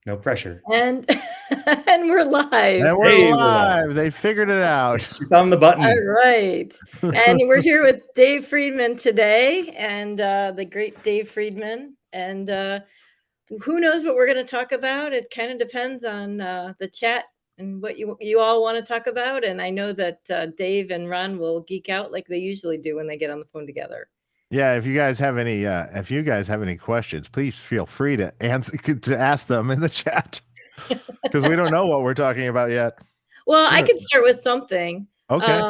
No pressure. And and we're live. And we're Hey, we're live. live. They figured it out. She found the button. All right. And we're here with Dave Friedman today, and the great Dave Friedman. And who knows what we're going to talk about? It kind of depends on the chat and what you all want to talk about. And I know that Dave and Ron will geek out like they usually do when they get on the phone together. Yeah, if you guys have any questions, please feel free to ask them in the chat because we don't know what we're talking about yet. Well, I can start with something. Okay.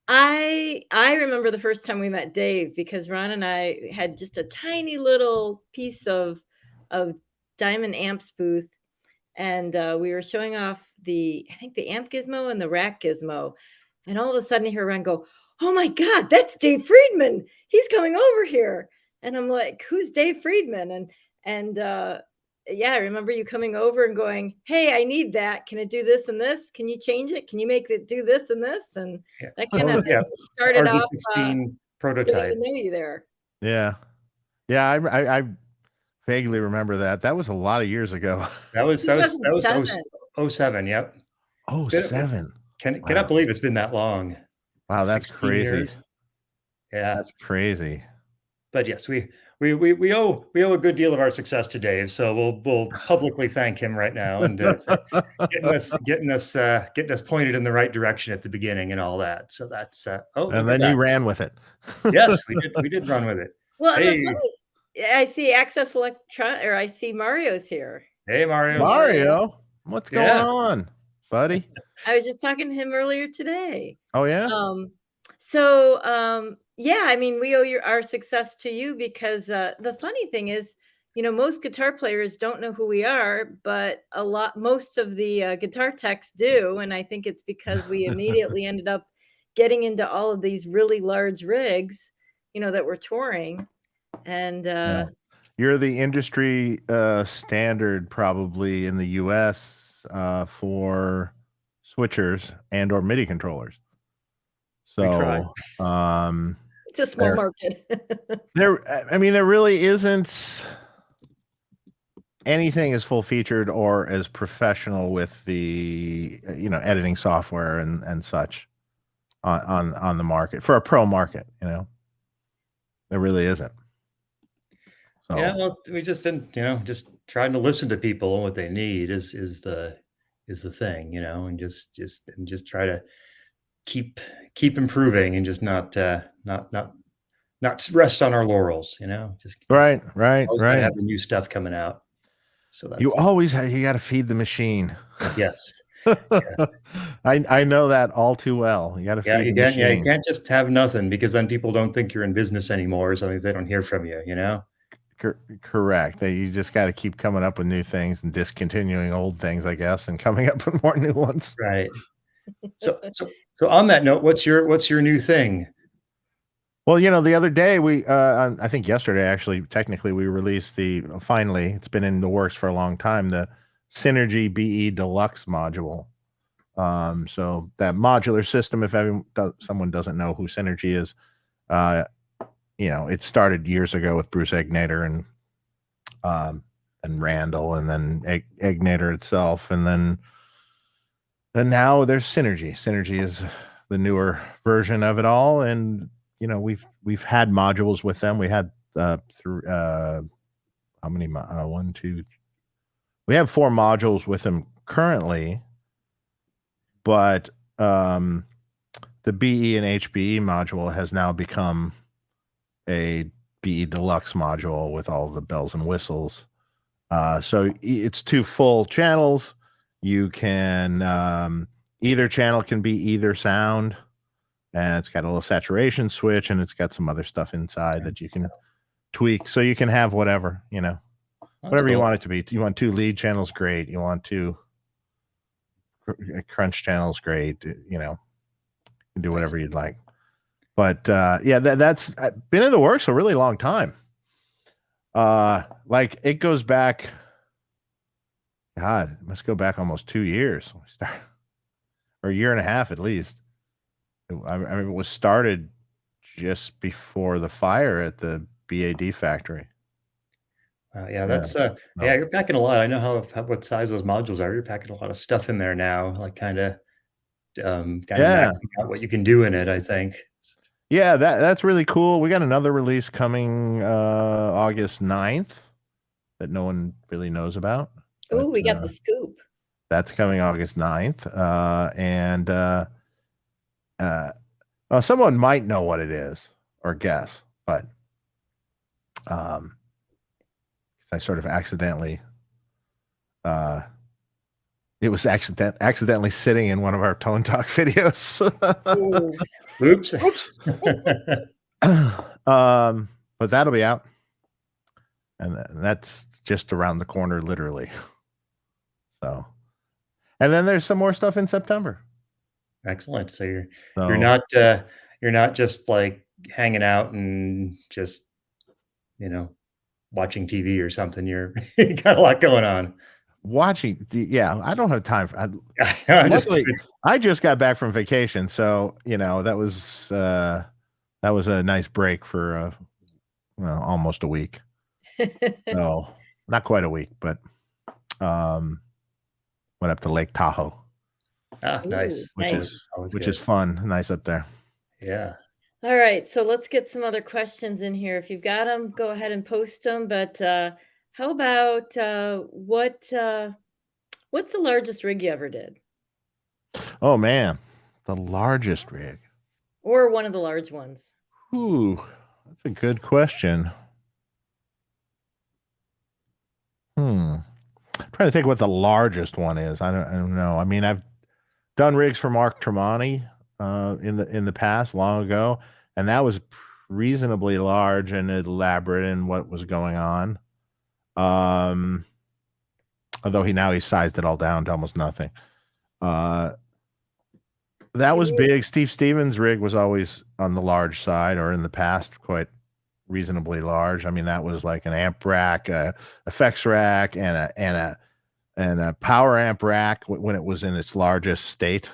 I remember the first time we met Dave because Ron and I had just a tiny little piece of Diamond Amps booth, and we were showing off the amp gizmo and the rack gizmo, and all of a sudden I hear Ron go, "Oh my God, that's Dave Friedman! He's coming over here!" And I'm like, "Who's Dave Friedman?" And yeah, I remember you coming over and going, "Hey, I need that. Can it do this and this? Can you change it? Can you make it do this and this?" And that kind of started off RG16 getting prototype. to know you there. Yeah. I vaguely remember that. That was a lot of years ago. That was 07. Yep. 07. Cannot believe it's been that long. Wow, that's crazy. Years. Yeah, that's crazy. But yes, we owe a good deal of our success to Dave, so we'll publicly thank him right now and getting us pointed in the right direction at the beginning and all that. So that's and then you ran with it. Yes, we did run with it. Well, hey. I see Access Electron, or I see Mario's here. Hey, Mario. Mario, what's going on, buddy? I was just talking to him earlier today. Oh yeah. Yeah, I mean, we owe our success to you because the funny thing is, you know, most guitar players don't know who we are, but most of the guitar techs do, and I think it's because we immediately ended up getting into all of these really large rigs, you know, that we're touring. And you're the industry standard probably in the US for switchers and or MIDI controllers. So it's a small market. I mean, there really isn't anything as full featured or as professional with the editing software and such on the market for a pro market. There really isn't. So. Yeah, well, we just been just trying to listen to people and what they need is the thing, and just try to keep improving and just not rest on our laurels, just right have the new stuff coming out. So that's, you got to feed the machine. Yes. Yes. I know that all too well. You got to feed the machine. Yeah, you can't just have nothing because then people don't think you're in business anymore. So if they don't hear from you, Correct. You just got to keep coming up with new things and discontinuing old things, I guess, and coming up with more new ones. Right. So on that note, what's your new thing? Well, the other day I think yesterday, actually, technically we released finally, it's been in the works for a long time, the Synergy BE Deluxe module. So that modular system, if someone doesn't know who Synergy is, it started years ago with Bruce Egnater and Randall, and then Egnater itself, and now there's Synergy. Synergy is the newer version of it all, and we've had modules with them. We had through how many? 1, 2. We have 4 modules with them currently, but the BE and HBE module has now become a BE Deluxe module with all the bells and whistles. So it's 2 full channels. You can either channel can be either sound, and it's got a little saturation switch, and it's got some other stuff inside that you can tweak. So you can have whatever, whatever you want it to be. You want 2 lead channels, great. You want 2 crunch channels, great. You can do whatever you'd like. But yeah, that's been in the works for a really long time. Like it goes back. God, it must go back almost 2 years. Or a year and a half at least. I mean, it was started just before the fire at the BAD factory. Yeah, that's No. yeah, you're packing a lot. I know what size those modules are. You're packing a lot of stuff in there now, like kind of Yeah. maxing out what you can do in it, I think. Yeah, that's really cool. We got another release coming August 9th that no one really knows about. Oh, But we got the scoop. that's coming August 9th. Someone might know what it is or guess, but I sort of accidentally it was accidentally sitting in one of our Tone Talk videos. Ooh. Oops. But that'll be out. And that's just around the corner, literally. So, and then there's some more stuff in September. Excellent. So you're So, you're not just like hanging out and just, you know, watching TV or something. You got a lot going on. yeah, I don't have time for. I'm just Luckily, I just got back from vacation, so that was a nice break for almost a week. No, not quite a week, but went up to Lake Tahoe. Nice. Which is fun. Nice up there. Yeah. All right, so let's get some other questions in here. If you've got them, go ahead and post them. But how about what's the largest rig you ever did, Oh man, the largest rig. or one of the large ones? Ooh, that's a good question. I'm trying to think what the largest one is. I don't know. I mean, I've done rigs for Mark Tremonti in the past, long ago, and that was reasonably large and elaborate in what was going on. Although he's sized it all down to almost nothing. That was big. Steve Stevens' rig was always on the large side, or in the past, quite reasonably large. I mean, that was like an amp rack, a effects rack, and a power amp rack when it was in its largest state.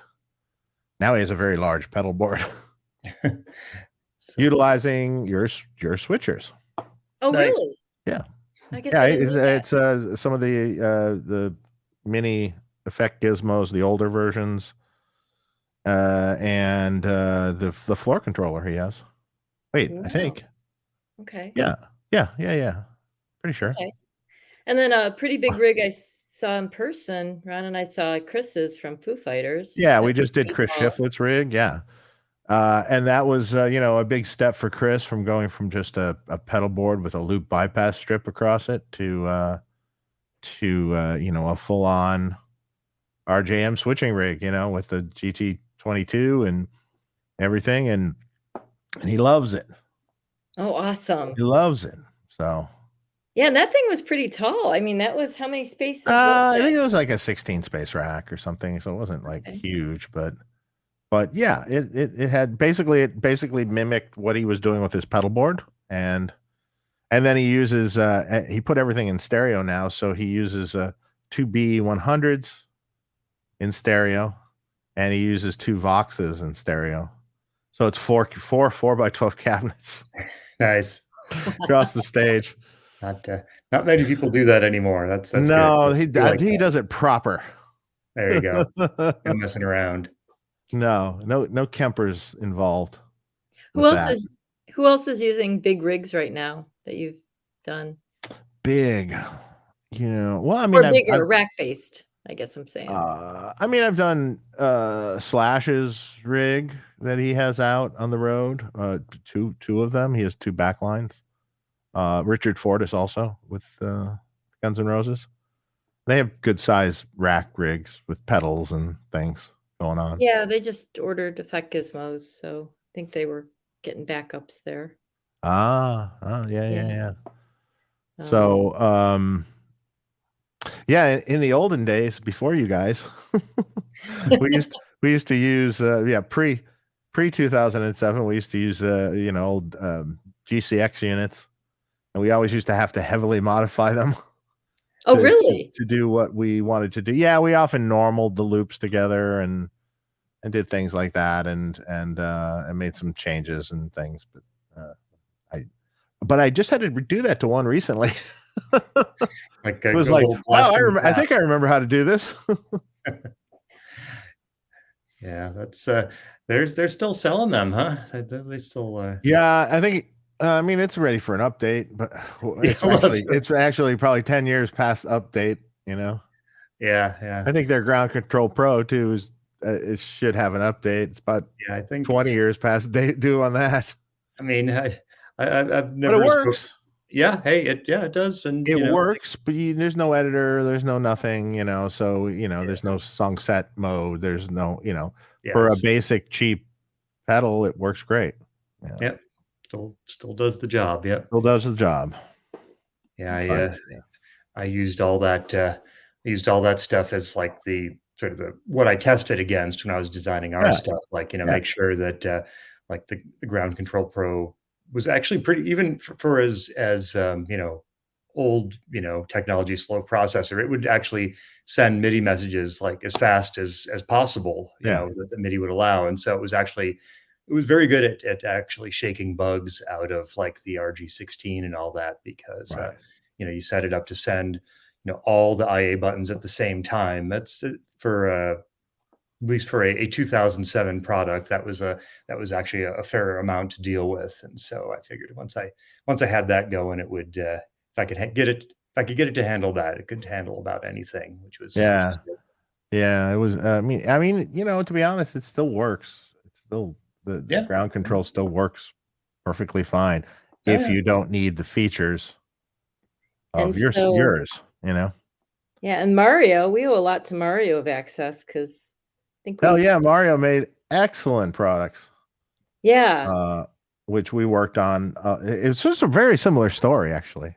Now he has a very large pedal board, utilizing your switchers. Oh, Nice. really? Yeah. I guess I didn't know that. It's some of the mini effect gizmos, the older versions, and the floor controller he has. Wait, Wow. I think. Okay. Yeah. Pretty sure. Okay. And then a pretty big rig I saw in person. Ron and I saw Chris's from Foo Fighters. Yeah, That we was just did pretty Chris tall. Shiflett's rig. Yeah. And that was, a big step for Chris from going from just a pedal board with a loop bypass strip across it to a full on RJM switching rig, with the GT22 and everything. And he loves it. Oh, awesome. He loves it. So, Yeah, and that thing was pretty tall. I mean, that was how many spaces was I that? think it was like a 16 space rack or something. So it wasn't like Okay. huge, but yeah, it had basically mimicked what he was doing with his pedal board. And then he uses he put everything in stereo now, so he uses two B100s in stereo, and he uses two Voxes in stereo. So it's four 4x12 cabinets Nice. across the stage. Not many people do that anymore. That's No, good. he does it proper. There you go. No messing around. No Kempers involved. Who else is using big rigs right now that you've done? Big, well, I mean, Or bigger, rack-based, I guess I'm saying. I've done Slash's rig that he has out on the road. Two of them. He has two backlines. Richard Fortis also with Guns N' Roses. They have good size rack rigs with pedals and things going on. Yeah, they just ordered Effect Gizmos, so I think they were getting backups there. Yeah. So, yeah, in the olden days before you guys, we used to use pre 2007 we used to use old GCX units, and we always used to have to heavily modify them. Oh, really? To do what we wanted to do. Yeah, we often normaled the loops together and did things like that, and made some changes and things. But I just had to do that to one recently. Like It was go like, whole wow, blast from the I think I past. remember how to do this. Yeah, that's they're still selling them, huh? They still Yeah, I think I mean it's ready for an update, but yeah, it's actually probably 10 years past update, you know. yeah. I think their Ground Control Pro too is it should have an update. It's about Yeah, I think 20 years past date due on that. I mean, I've But it never spoken. works. Yeah, hey, it does, and It you know, works, but there's no editor, there's no nothing, you know. So there's no song set mode. There's no, yeah, for a it's basic cheap pedal, it works great. Yeah, yeah, still does the job. Yep. still does the job. Yeah, But yeah, I used all that stuff as like the sort of the what I tested against when I was designing our yeah, stuff. Like, yeah, make sure that like the Ground Control Pro was actually pretty even for as old technology slow processor. It would actually send MIDI messages like as fast as possible. yeah. That the MIDI would allow, and so it was very good at actually shaking bugs out of like the RG16 and all that because Right. you set it up to send all the IA buttons at the same time. That's for at least for a 2007 product that was actually a fair amount to deal with. And so I figured once I had that going, it would if I could get it if I could get it to handle that, it could handle about anything, which was Yeah, good. yeah. It was. To be honest, it still works. It's still the Yeah. ground control still works perfectly fine Oh if yeah. you don't need the features of And so, yours. You know. yeah, and Mario, we owe a lot to Mario of Access because I think Hell we, yeah, Mario made excellent products, yeah, uh, which we worked on. It's just a very similar story, actually.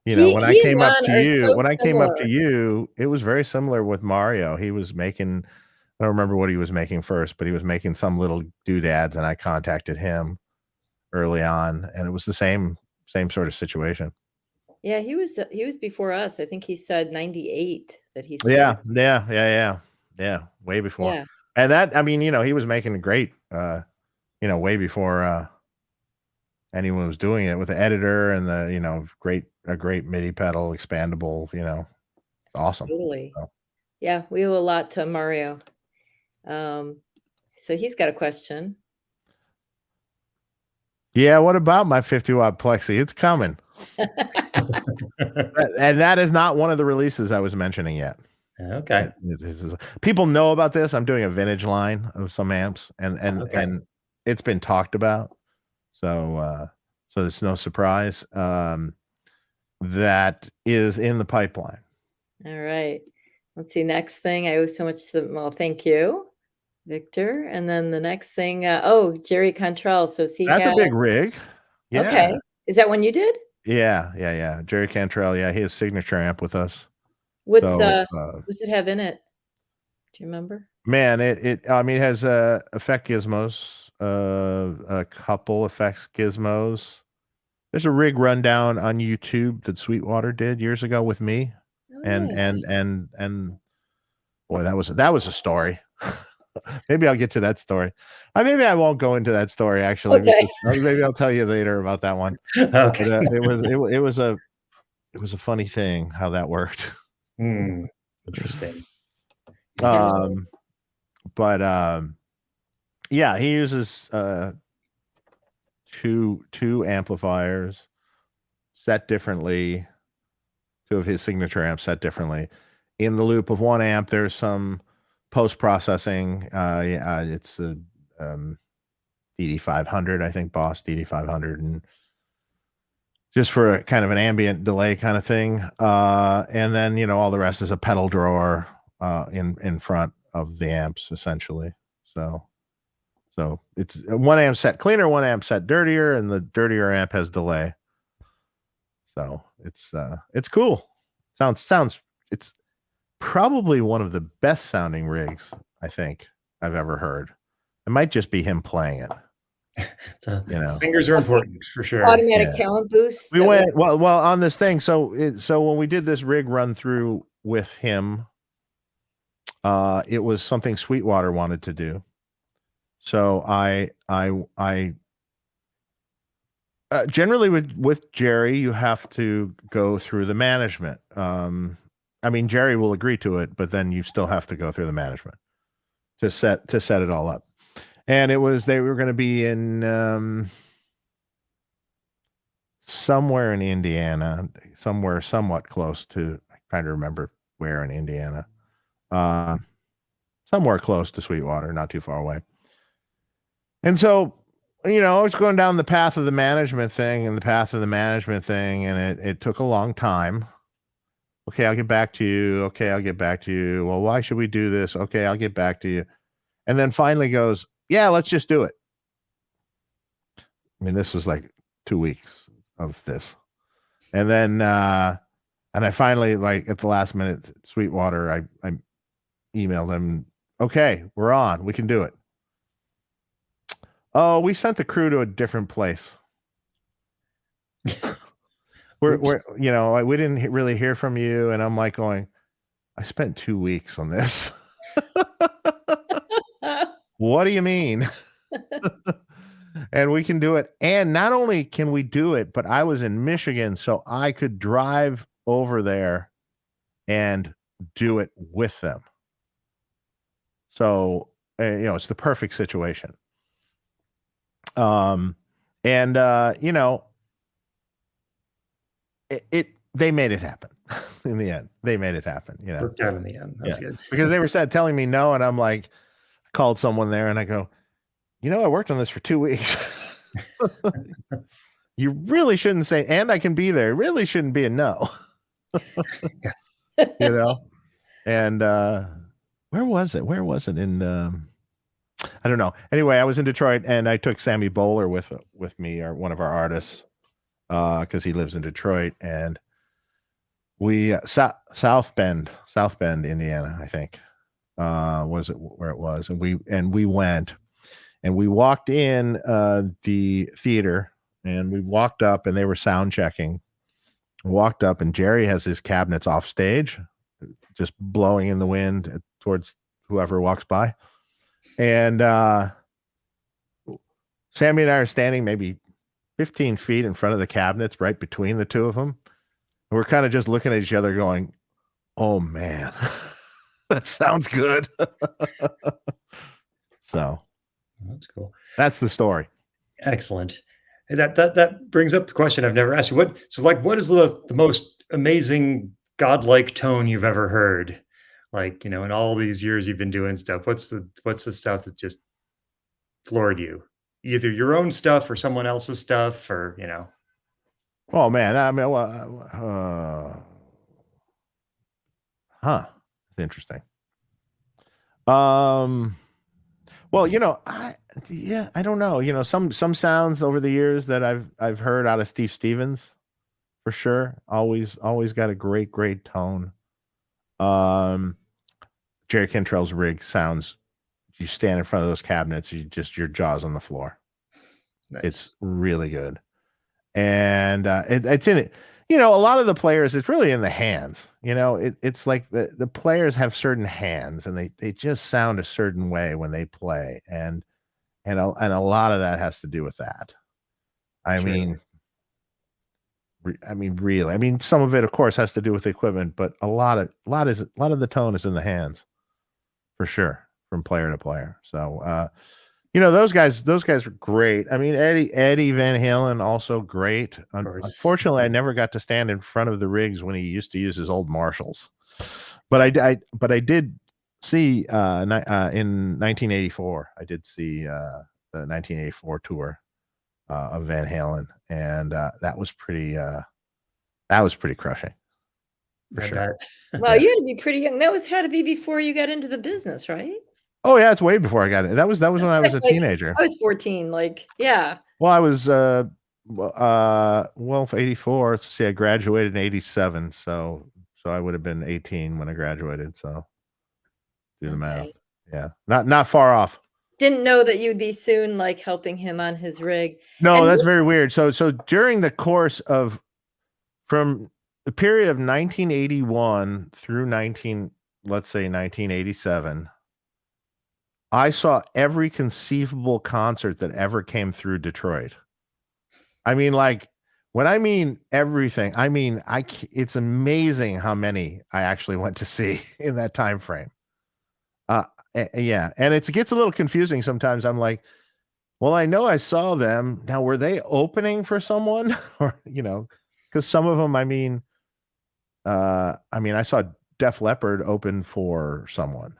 When I he and came up Ron to are so you, similar. it was very similar with Mario. He was making, I don't remember what he was making first, but he was making some little doodads, and I contacted him early on, and it was the same sort of situation. Yeah, he was before us. I think he said 98 that he Yeah, started. yeah, way before. Yeah, And that, I mean, he was making great, way before anyone was doing it with the editor and the, a great MIDI pedal, expandable, awesome. totally. So, Yeah, we owe a lot to Mario. Um, so he's got a question. yeah, what about my 50-watt Plexi? It's coming. And that is not one of the releases I was mentioning yet. Okay. People know about this. I'm doing a vintage line of some amps, Okay. and it's been talked about. So it's no surprise. That is in the pipeline. All right. Let's see. Next thing, I owe so much to, well, thank you, Victor. And then the next thing, Jerry Cantrell. So does he That's a have, big rig. okay. Yeah. Is that one you did? Yeah. Jerry Cantrell, yeah, he has signature amp with us. What's So, what's it have in it? Do you remember? man, I mean, it has effect gizmos, a couple effects gizmos. There's a rig rundown on YouTube that Sweetwater did years ago with me, Oh and yeah. and boy, that was a story. Maybe I'll get to that story. Maybe I won't go into that story actually, Okay. because maybe I'll tell you later about that one. Okay. But it was a funny thing how that worked. Hmm. Interesting. Interesting. Um, but yeah, he uses two amplifiers set differently. Two of his signature amps set differently. In the loop of one amp, there's some post processing. It's a DD500, I think, Boss DD500, and just for a kind of an ambient delay kind of thing. And then all the rest is a pedal drawer in front of the amps, essentially. So it's one amp set cleaner, one amp set dirtier, and the dirtier amp has delay. So it's cool. Sounds it's probably one of the best sounding rigs I think I've ever heard. It might just be him playing it. So You know. fingers are important for sure. Automatic Yeah. talent boost. We That went was, well on this thing. So when we did this rig run through with him, it was something Sweetwater wanted to do. So I Generally, with Jerry, you have to go through the management. I mean, Jerry will agree to it, but then you still have to go through the management to set it all up. And they were going to be in somewhere in Indiana, somewhere somewhat close to. I'm trying to remember where in Indiana. Somewhere close to Sweetwater, not too far away. And so, I was going down the path of the management thing, and it took a long time. Okay, I'll get back to you. Okay, I'll get back to you. Well, why should we do this? Okay, I'll get back to you. And then finally goes, yeah, let's just do it. I mean, this was like 2 weeks of this. And then, and I finally, like at the last minute, Sweetwater, I emailed him, okay, we're on. We can do it. Oh, we sent the crew to a different place. we didn't really hear from you. And I'm like going, I spent 2 weeks on this. What do you mean? And we can do it. And not only can we do it, but I was in Michigan, so I could drive over there and do it with them. So, it's the perfect situation. They made it happen in the end. They made it happen, Worked out in the end. That's good. Because they were telling me no, and I'm like, I called someone there and I go, I worked on this for 2 weeks. You really shouldn't say, and I can be there. It really shouldn't be a no. And where was it? Where was it? In I don't know. Anyway, I was in Detroit, and I took Sammy Bowler with me, or one of our artists, because he lives in Detroit, and we South Bend, Indiana, I think, was it where it was, and we went, and we walked in the theater, and we walked up, and they were sound checking. Walked up, and Jerry has his cabinets off stage, just blowing in the wind towards whoever walks by. And Sammy and I are standing maybe 15 feet in front of the cabinets, right between the two of them. And we're kind of just looking at each other going, oh, man, that sounds good. So that's cool. That's the story. Excellent. That brings up the question I've never asked you. What is the most amazing godlike tone you've ever heard? Like, in all these years you've been doing stuff, what's the stuff that just floored you? Either your own stuff or someone else's stuff, or Oh man, I mean, it's interesting. Well, I don't know. Some sounds over the years that I've heard out of Steve Stevens, for sure. Always got a great tone. Jerry Cantrell's rig sounds. You stand in front of those cabinets, your jaw's on the floor. Nice. It's really good, and it's in it. A lot of the players, it's really in the hands. It's like the players have certain hands, and they just sound a certain way when they play, and a lot of that has to do with that. I mean, really. Some of it, of course, has to do with the equipment, but a lot of the tone is in the hands, for sure, from player to player. So, those guys are great. Eddie Van Halen, also great. Unfortunately, I never got to stand in front of the rigs when he used to use his old Marshalls, but I did see in 1984. I did see the 1984 tour of Van Halen, and that was pretty crushing. For sure. Well, you had to be pretty young. That had to be before you got into the business, right? Oh yeah, it's way before I got it. That was when I was a teenager. I was 14. Yeah. Well, I was for 84. See, I graduated in 87, so I would have been 18 when I graduated. So do the math. Yeah, not far off. Didn't know that you'd be soon helping him on his rig. No, that's very weird. So during the course of from the period of 1981 through 1987, I saw every conceivable concert that ever came through Detroit. I mean, like when I mean everything, I mean it's amazing how many I actually went to see in that time frame. Yeah, and it gets a little confusing sometimes. I'm like, well, I know I saw them. Now, were they opening for someone, or because some of them, I saw Def Leppard open for someone.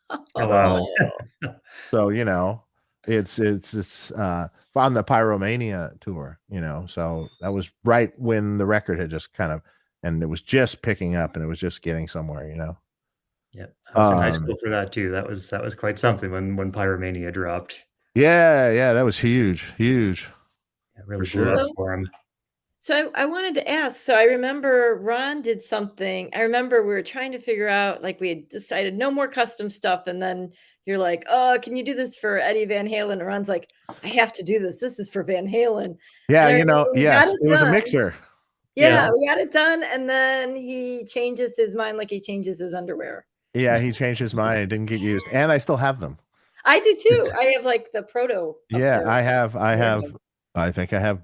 Oh, wow. So it's on the Pyromania tour, so that was right when the record had just and it was just picking up and it was just getting somewhere, Yeah, I was in high school for that too. That was quite something when Pyromania dropped. Yeah, that was huge. It really For blew sure. up for him. So I wanted to ask, so I remember Ron did something. I remember we were trying to figure out, like we had decided no more custom stuff, and then you're like, "Oh, can you do this for Eddie Van Halen?" And Ron's like, "I have to do this. This is for Van Halen." Yeah, And I remember we got yes, it it was a done. mixer. Yeah, Yeah. we got it done, and then he changes his mind like he changes his underwear. Yeah, he changed his mind. It didn't get used, and I still have them. I do too. I have like the proto up Yeah, there. I have. I think I have.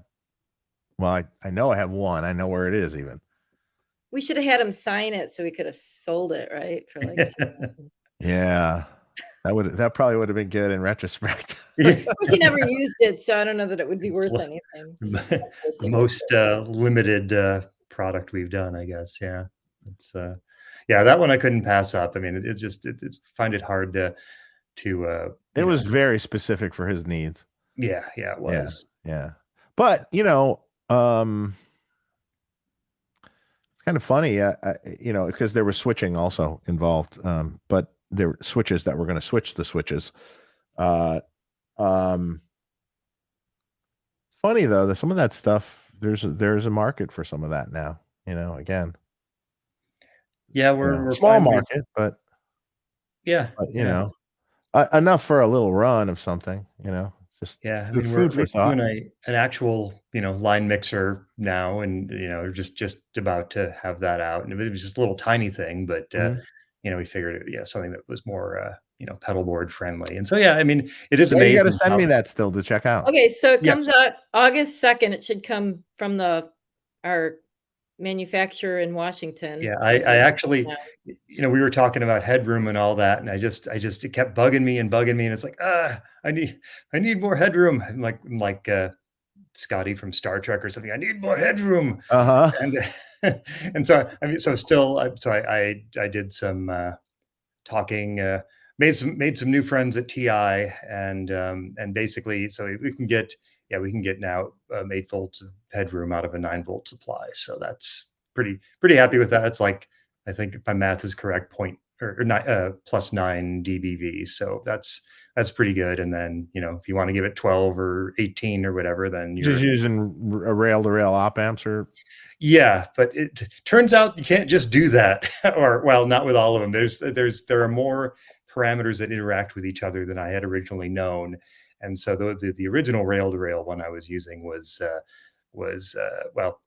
Well, I know I have one. I know where it is even. We should have had him sign it so we could have sold it, right? For like 10,000. Yeah, that probably would have been good in retrospect. Of course, he never used it, so I don't know that it would be worth anything. The most limited product we've done, I guess. Yeah. It's yeah, that one I couldn't pass up. I mean, it's find it hard to It was very specific for his needs. Yeah, it was. Yeah. But, it's kind of funny, because there was switching also involved. But there were switches that were going to switch the switches. Funny though that some of that stuff there's a market for some of that now. Again. Yeah, we're small market, but yeah, enough for a little run of something. Just yeah. I good mean, we're food at for least thought. doing an actual line mixer now, and just about to have that out, and it was just a little tiny thing, but we figured something that was more pedal board friendly, and so yeah, I mean, it is Yeah, you got to amazing. send me that still to check out. Okay, so it Yes. comes out August 2nd. It should come from our manufacturer in Washington. Yeah, I actually, we were talking about headroom and all that, and it kept bugging me, and it's like, I need more headroom. I'm like Scotty from Star Trek or something. I need more headroom. And and so I mean, so still, so I did some talking, made some new friends at TI, and basically, so we can get now 8 volts of headroom out of a 9-volt supply. So that's pretty happy with that. It's like, I think if my math is correct, point or plus 9 dBV. So that's pretty good. And then if you want to give it 12 or 18 or whatever, then you're just using rail-to-rail op amps or. Yeah, but it turns out you can't just do that, or well, not with all of them. There are more parameters that interact with each other than I had originally known, and so the original rail to rail one I was using was well,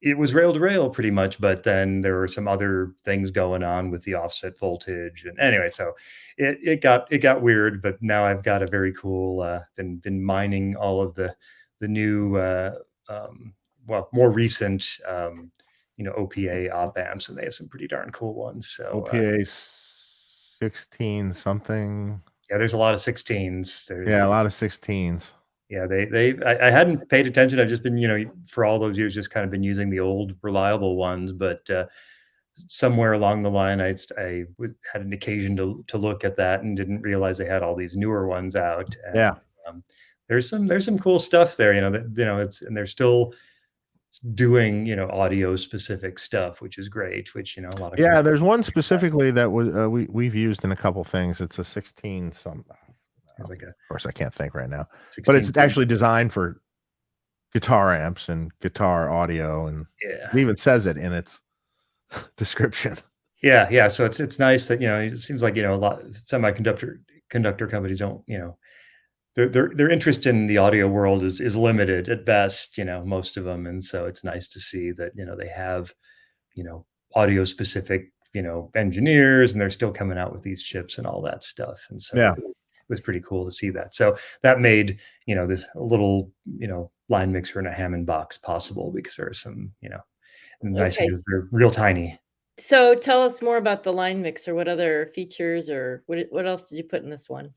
it was rail to rail pretty much, but then there were some other things going on with the offset voltage, and anyway, so it got weird. But now I've got a very cool been mining all of the new. More recent, OPA op amps, and they have some pretty darn cool ones. So OPA 16 something. Yeah, there's a lot of 16s. Yeah, a lot of 16s. Yeah, I hadn't paid attention. I've just been, for all those years, just kind of been using the old reliable ones. But somewhere along the line, I had an occasion to look at that and didn't realize they had all these newer ones out. And, yeah, there's some cool stuff there. And they're still doing audio specific stuff, which is great, which a lot of there's one specifically that was we've used in a couple things. It's a 16 some of course I can't think right now, but it's actually designed for guitar amps and guitar audio, and it even says it in its description. Yeah, so it's nice that it seems like a lot of semiconductor companies don't their interest in the audio world is limited at best, most of them. And so it's nice to see that, they have, audio specific, engineers, and they're still coming out with these chips and all that stuff. And so it was pretty cool to see that. So that made, this little, line mixer in a Hammond box possible, because there are some, the nice thing Okay. is they're real tiny. So tell us more about the line mixer. What other features, or what else did you put in this one?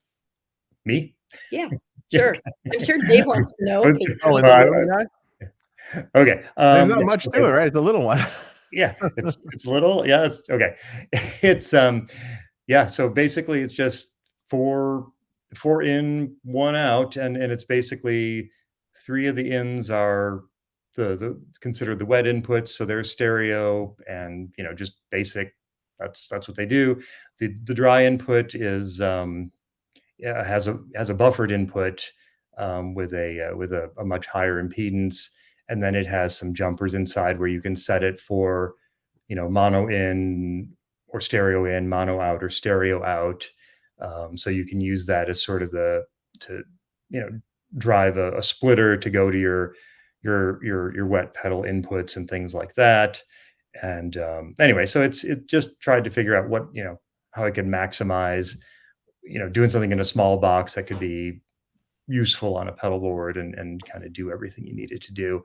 Me? Yeah, sure. I'm sure Dave wants to know, Let's- 'cause Oh, he'll and the be little guy? Okay. There's not Yes, much okay. to it, right? It's a little one. Yeah, it's little. Yeah, it's okay. It's yeah, so basically it's just four in, one out, and it's basically three of the ins are the considered the wet inputs, so they're stereo and just basic. That's what they do. The dry input is yeah, has a buffered input with a much higher impedance, and then it has some jumpers inside where you can set it for mono in or stereo in, mono out or stereo out. So you can use that as sort of to you know drive a splitter to go to your wet pedal inputs and things like that. And anyway, so it just tried to figure out what how I could maximize doing something in a small box that could be useful on a pedal board and kind of do everything you needed to do.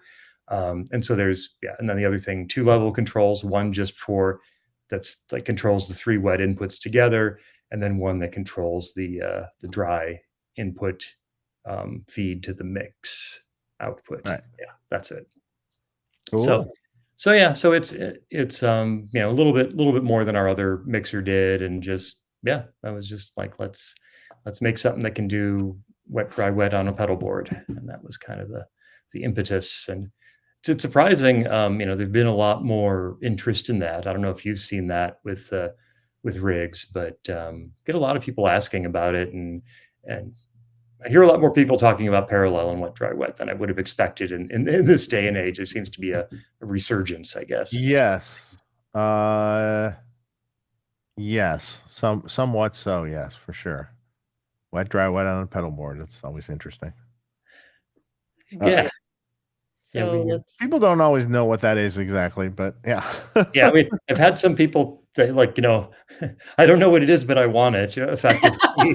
And so and then the other thing, two level controls, one just for that's like controls the three wet inputs together, and then one that controls the dry input feed to the mix output. Right. Yeah, that's it. Cool. So yeah, so it's a little bit more than our other mixer did, and just yeah, I was just like let's make something that can do wet dry wet on a pedal board, and that was kind of the impetus. And it's surprising, there've been a lot more interest in that. I don't know if you've seen that with rigs, but get a lot of people asking about it, and I hear a lot more people talking about parallel and wet dry wet than I would have expected in this day and age. There seems to be a resurgence, I guess. Yes. Yes. Somewhat so, yes, for sure. Wet, dry, wet on a pedal board. It's always interesting. Yeah. So let's. People don't always know what that is exactly, but yeah. Yeah, I mean, I've had some people say, like, I don't know what it is, but I want it. Effectively,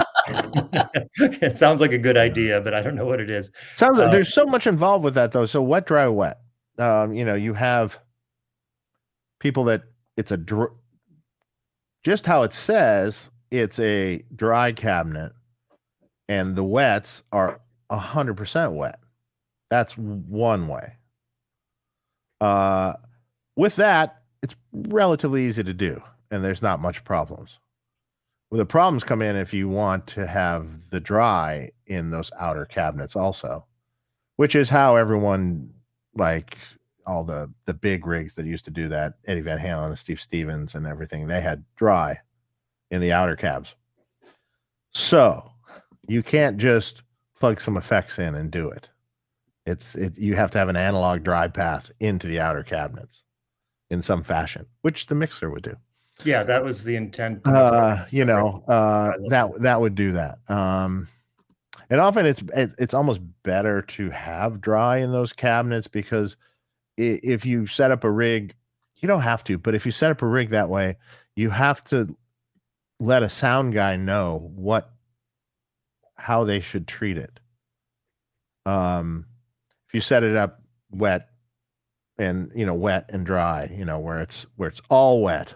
it sounds like a good idea, but I don't know what it is. Sounds like there's so much involved with that, though. So wet, dry, wet. You have people that it's just how it says, it's a dry cabinet, and the wets are 100% wet. That's one way. With that, it's relatively easy to do, and there's not much problems. Well, the problems come in if you want to have the dry in those outer cabinets also, which is how everyone, like all the big rigs that used to do that, Eddie Van Halen and Steve Stevens and everything, they had dry in the outer cabs. So you can't just plug some effects in and do it. You have to have an analog dry path into the outer cabinets in some fashion, which the mixer would do. Yeah, that was the intent. That would do that. And often it's almost better to have dry in those cabinets, because if you set up a rig, you don't have to, but if you set up a rig that way, you have to let a sound guy know how they should treat it. If you set it up wet and wet and dry, where it's all wet,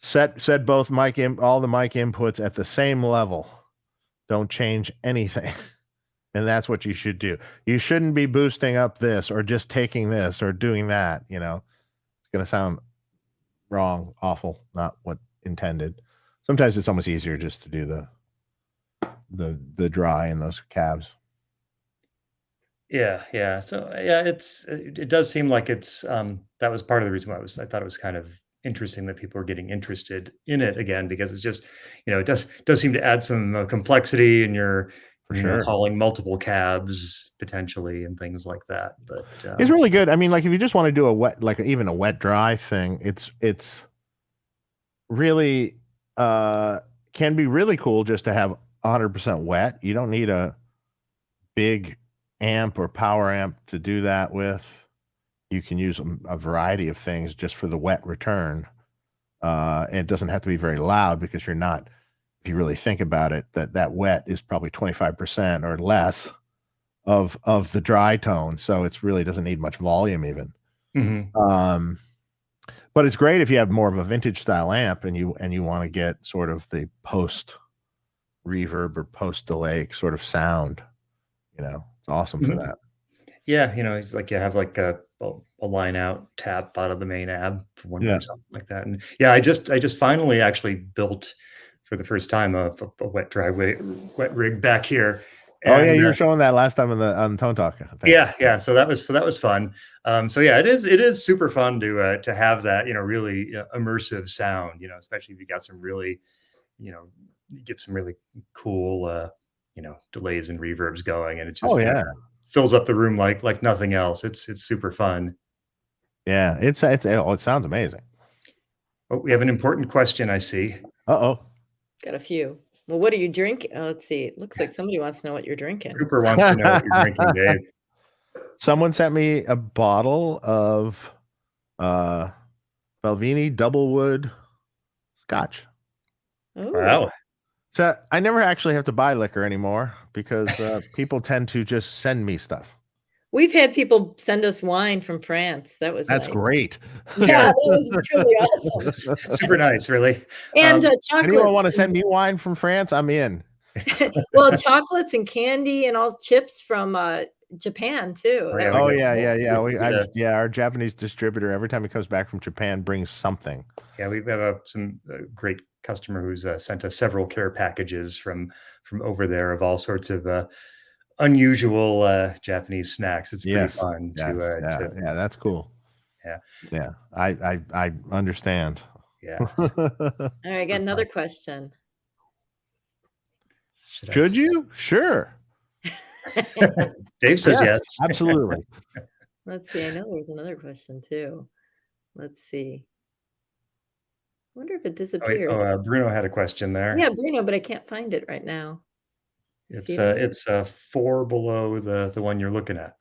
set both all the mic inputs at the same level. Don't change anything. And that's what you should do. You shouldn't be boosting up this or just taking this or doing that. It's going to sound wrong, awful, not what intended. Sometimes it's almost easier just to do the dry in those cabs. Yeah. So yeah, it does seem like it's that was part of the reason why I thought it was kind of interesting that people are getting interested in it again, because it's just it does seem to add some complexity, and you're hauling multiple cabs potentially and things like that. But it's really good. I mean, like if you just want to do a wet, like even a wet dry thing, it's really can be really cool just to have 100% wet. You don't need a big amp or power amp to do that with. You can use a variety of things just for the wet return. And it doesn't have to be very loud, because you're not if you really think about it, that wet is probably 25% or less of the dry tone. So it's really doesn't need much volume even. Mhm. But it's great if you have more of a vintage style amp and you want to get sort of the post reverb or post delay sort of sound. It's awesome for Mhm. that. Yeah, it's like you have like a line out tap out of the main ab for one Yeah. or something like that. And yeah, I just finally actually built for the first time a wet rig back here. Oh yeah, And you were showing that last time on Tone Talk, I think. yeah. So that was fun. So yeah, it is super fun to have that, really immersive sound, especially if you got some really, you know, you get some really cool, delays and reverbs going, and it Oh just, yeah. fills up the room like nothing else. It's super fun. Yeah. It sounds amazing. Oh, we have an important question, I see. Uh-oh. Got a few. Well, what are you drinking? Let's see. It looks like somebody wants to know what you're drinking. Cooper wants to know what you're drinking, Dave. Someone sent me a bottle of uh Balvenie Doublewood Scotch. Oh, Wow. So I never actually have to buy liquor anymore because people tend to just send me stuff. we've had people send us wine from France. That was That's nice. great. Yeah, Yeah. that was truly awesome. Super nice, really. And Anyone chocolate. want to send me wine from France? I'm in. Well, chocolates and candy and all chips from Japan too. Oh, That yeah, was we Yeah. we get a Our Japanese distributor, every time he comes back from Japan, brings something. yeah, we have some great customer who's sent us several care packages from over there of all sorts of unusual Japanese snacks. It's pretty Yes. fun Yes. to Yeah. That's cool. yeah, Yeah. I understand. yeah. all right. I got Super another fun. question. Should I Should you? Sure. Dave says Yes, yes. absolutely. Let's see. I know there was another question too. Let's see. I wonder if it Oh, wait, disappeared. Bruno had a question there. Yeah, Bruno, but I can't find it right now. You see It's it anywhere? it's 4 below the one you're looking at.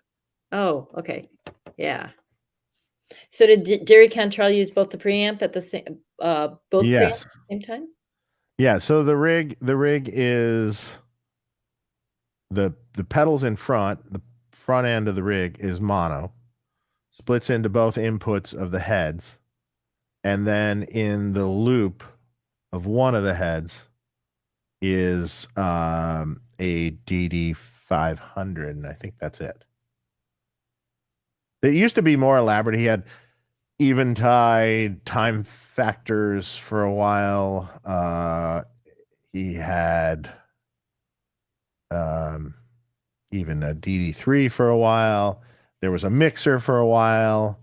Oh, okay. Yeah. So did Jerry Cantrell use both the preamp at the same both preamps Yes. at the same time? Yeah, so the rig is the pedals in front, the front end of the rig is mono, splits into both inputs of the heads, and then in the loop of one of the heads is a DD 500, and I think that's it. It used to be more elaborate. He had eventide time factors for a while. He had even a DD3 for a while. There was a mixer for a while,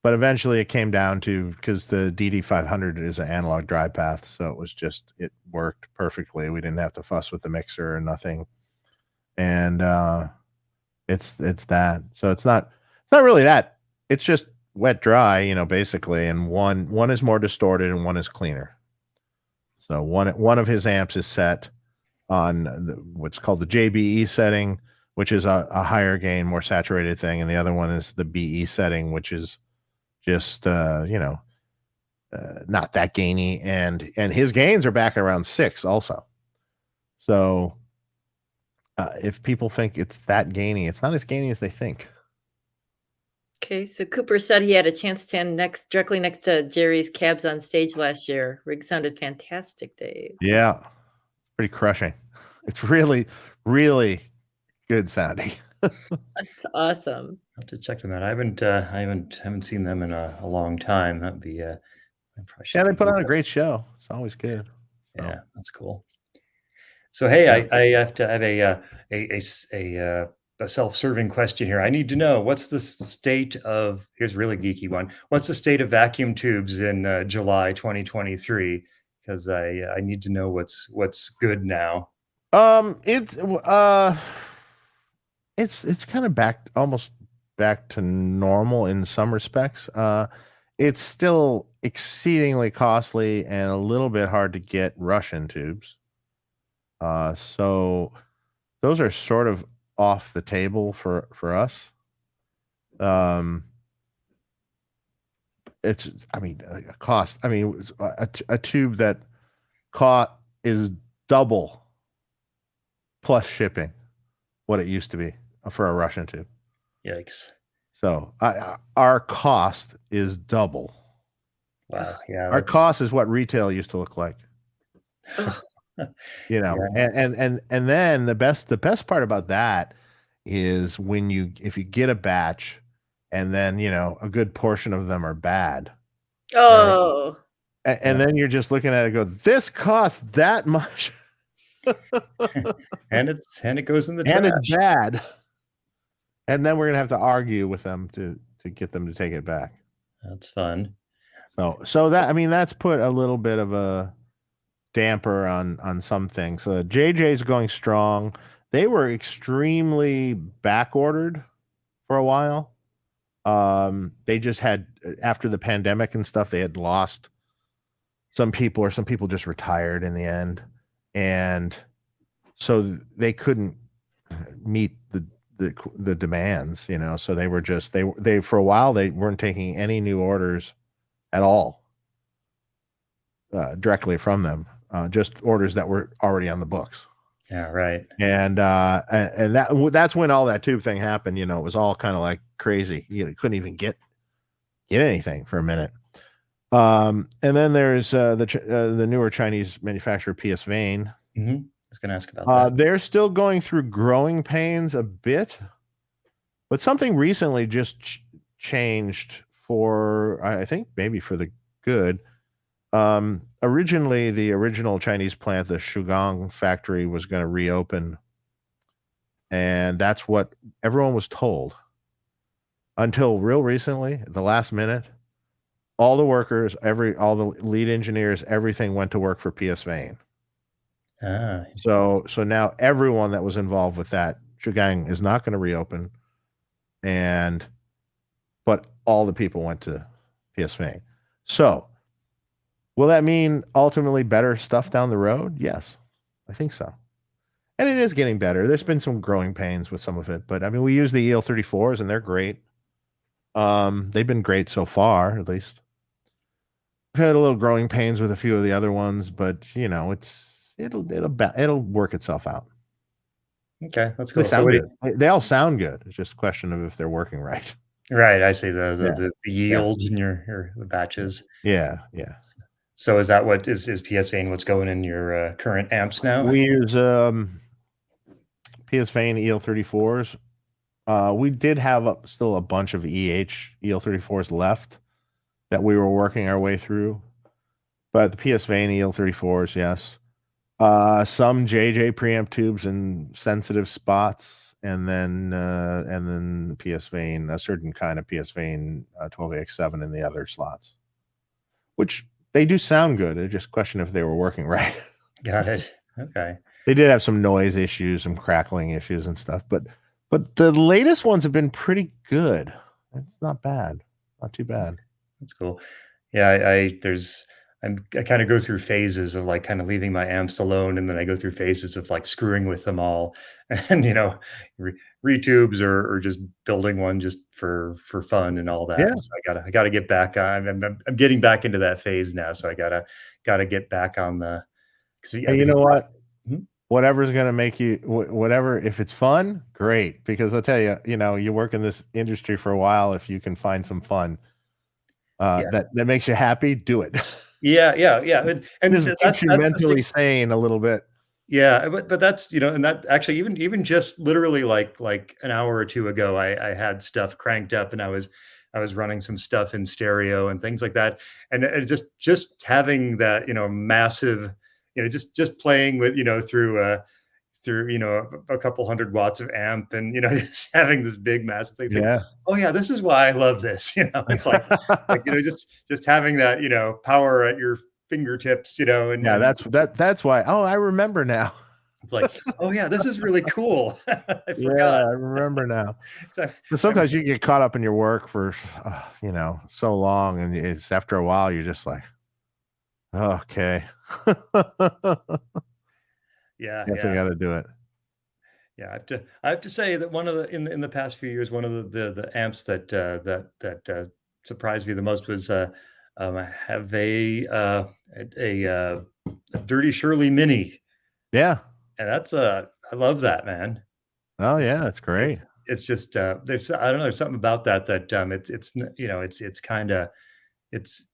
but eventually it came down to, because the DD500 is an analog drive path, so it worked perfectly. We didn't have to fuss with the mixer or nothing, and it's that. So it's not really that. It's just wet dry, basically, and one is more distorted and one is cleaner. So one of his amps is set on what's called the JBE setting, which is a higher gain, more saturated thing, and the other one is the BE setting, which is just not that gainy, and his gains are back around 6 also. So if people think it's that gainy, it's not as gainy as they think. Okay, so Cooper said he had a chance to stand directly next to Jerry's cabs on stage last year. Rig sounded fantastic, Dave. Yeah, pretty crushing. It's really, really good sounding. That's awesome. I'll have to check them out. I haven't seen them in a long time. That'd be I probably should Yeah, they give put you on a great show. It's always good. So, yeah, that's cool. So hey, yeah. I have to have a self-serving question here. I need to know what's the state of here's a really geeky one. What's the state of vacuum tubes in July 2023? Because I need to know what's good now. It's kind of almost back to normal in some respects. It's still exceedingly costly and a little bit hard to get Russian tubes. So those are sort of off the table for us. A cost. A tube that caught is double plus shipping what it used to be for a Russian tube. Yikes. So our cost is double. Wow. Yeah. Our That's cost is what retail used to look like. You know, yeah. and then the best part about that is if you get a batch and then, you know, a good portion of them are bad. Right? Oh. And then you're just looking at it and go, this costs that much. and it goes in the And trash. it's bad. And then we're gonna have to argue with them to get them to take it back. That's fun. So that, I mean, that's put a little bit of a damper on some things. JJ's going strong. They were extremely back ordered for a while. They just had, after the pandemic and stuff, they had lost some people, or some people just retired in the end, and so they couldn't meet the demands, you know. So they were just they for a while they weren't taking any new orders at all directly from them, just orders that were already on the books. Yeah, right. And that's when all that tube thing happened. You know, it was all kind of like crazy. You know, couldn't even get anything for a minute. And then there's the newer Chinese manufacturer PS Vane. I was going to ask about that. They're still going through growing pains a bit, but something recently just changed for, I think, maybe for the good. Originally, the original Chinese plant, the Shugang factory, was going to reopen, and that's what everyone was told until real recently, at the last minute. All the workers, all the lead engineers, everything went to work for PS Vane. So now everyone that was involved with that, Shugang is not going to reopen, but all the people went to PS Vane. So will that mean ultimately better stuff down the road? Yes, I think so. And it is getting better. There's been some growing pains with some of it, but I mean, we use the EL34s and they're great. They've been great so far, at least. I've had a little growing pains with a few of the other ones, but you know, it'll work itself out. Okay, that's cool. They all sound good. It's just a question of if they're working right. Right, I see the yields in the batches. Yeah. So is that what is PS Vane what's going in your current amps now? We use PS Vane EL34s. We did have still a bunch of EL34s left that we were working our way through, but the PS Vane EL34s, yes. Some JJ preamp tubes in sensitive spots, and then PS Vane, a certain kind of PS Vane 12AX7 in the other slots, which they do sound good. It's just a question if they were working right. Got it. Okay. They did have some noise issues, some crackling issues and stuff, but the latest ones have been pretty good. It's not bad, not too bad. That's cool. Yeah, I kind of go through phases of like kind of leaving my amps alone, and then I go through phases of like screwing with them all, and you know, retubes or just building one just for fun and all that. Yeah. So I gotta get back on. I'm getting back into that phase now, so I gotta get back on the. Hey, you know what? Whatever's going to make you, whatever, if it's fun, great. Because I'll tell you, you know, you work in this industry for a while. If you can find some fun that makes you happy, do it. Yeah. And just keeps you mentally sane a little bit. Yeah, but that's, you know, and that actually even just literally like an hour or two ago, I had stuff cranked up and I was running some stuff in stereo and things like that, and it just having that, you know, massive, you know, just playing with, you know, through you know a couple 100 watts of amp, and you know, just having this big massive thing. Yeah. Like, oh yeah, this is why I love this. You know, it's like you know, just having that, you know, power at your fingertips, you know, and yeah, that's why. Oh, I remember now. It's like, oh yeah, this is really cool. I forgot. Yeah, I remember now. But sometimes you get caught up in your work for you know, so long, and it's after a while you're just like, oh, okay. Yeah, I got to do it. Yeah, I have to say that one of the in the past few years, one of the amps that surprised me the most was I have a Dirty Shirley Mini Yeah. And that's I love that, man. Oh It's yeah, that's great. it's just there's I don't know, there's something about that that it's kind of it's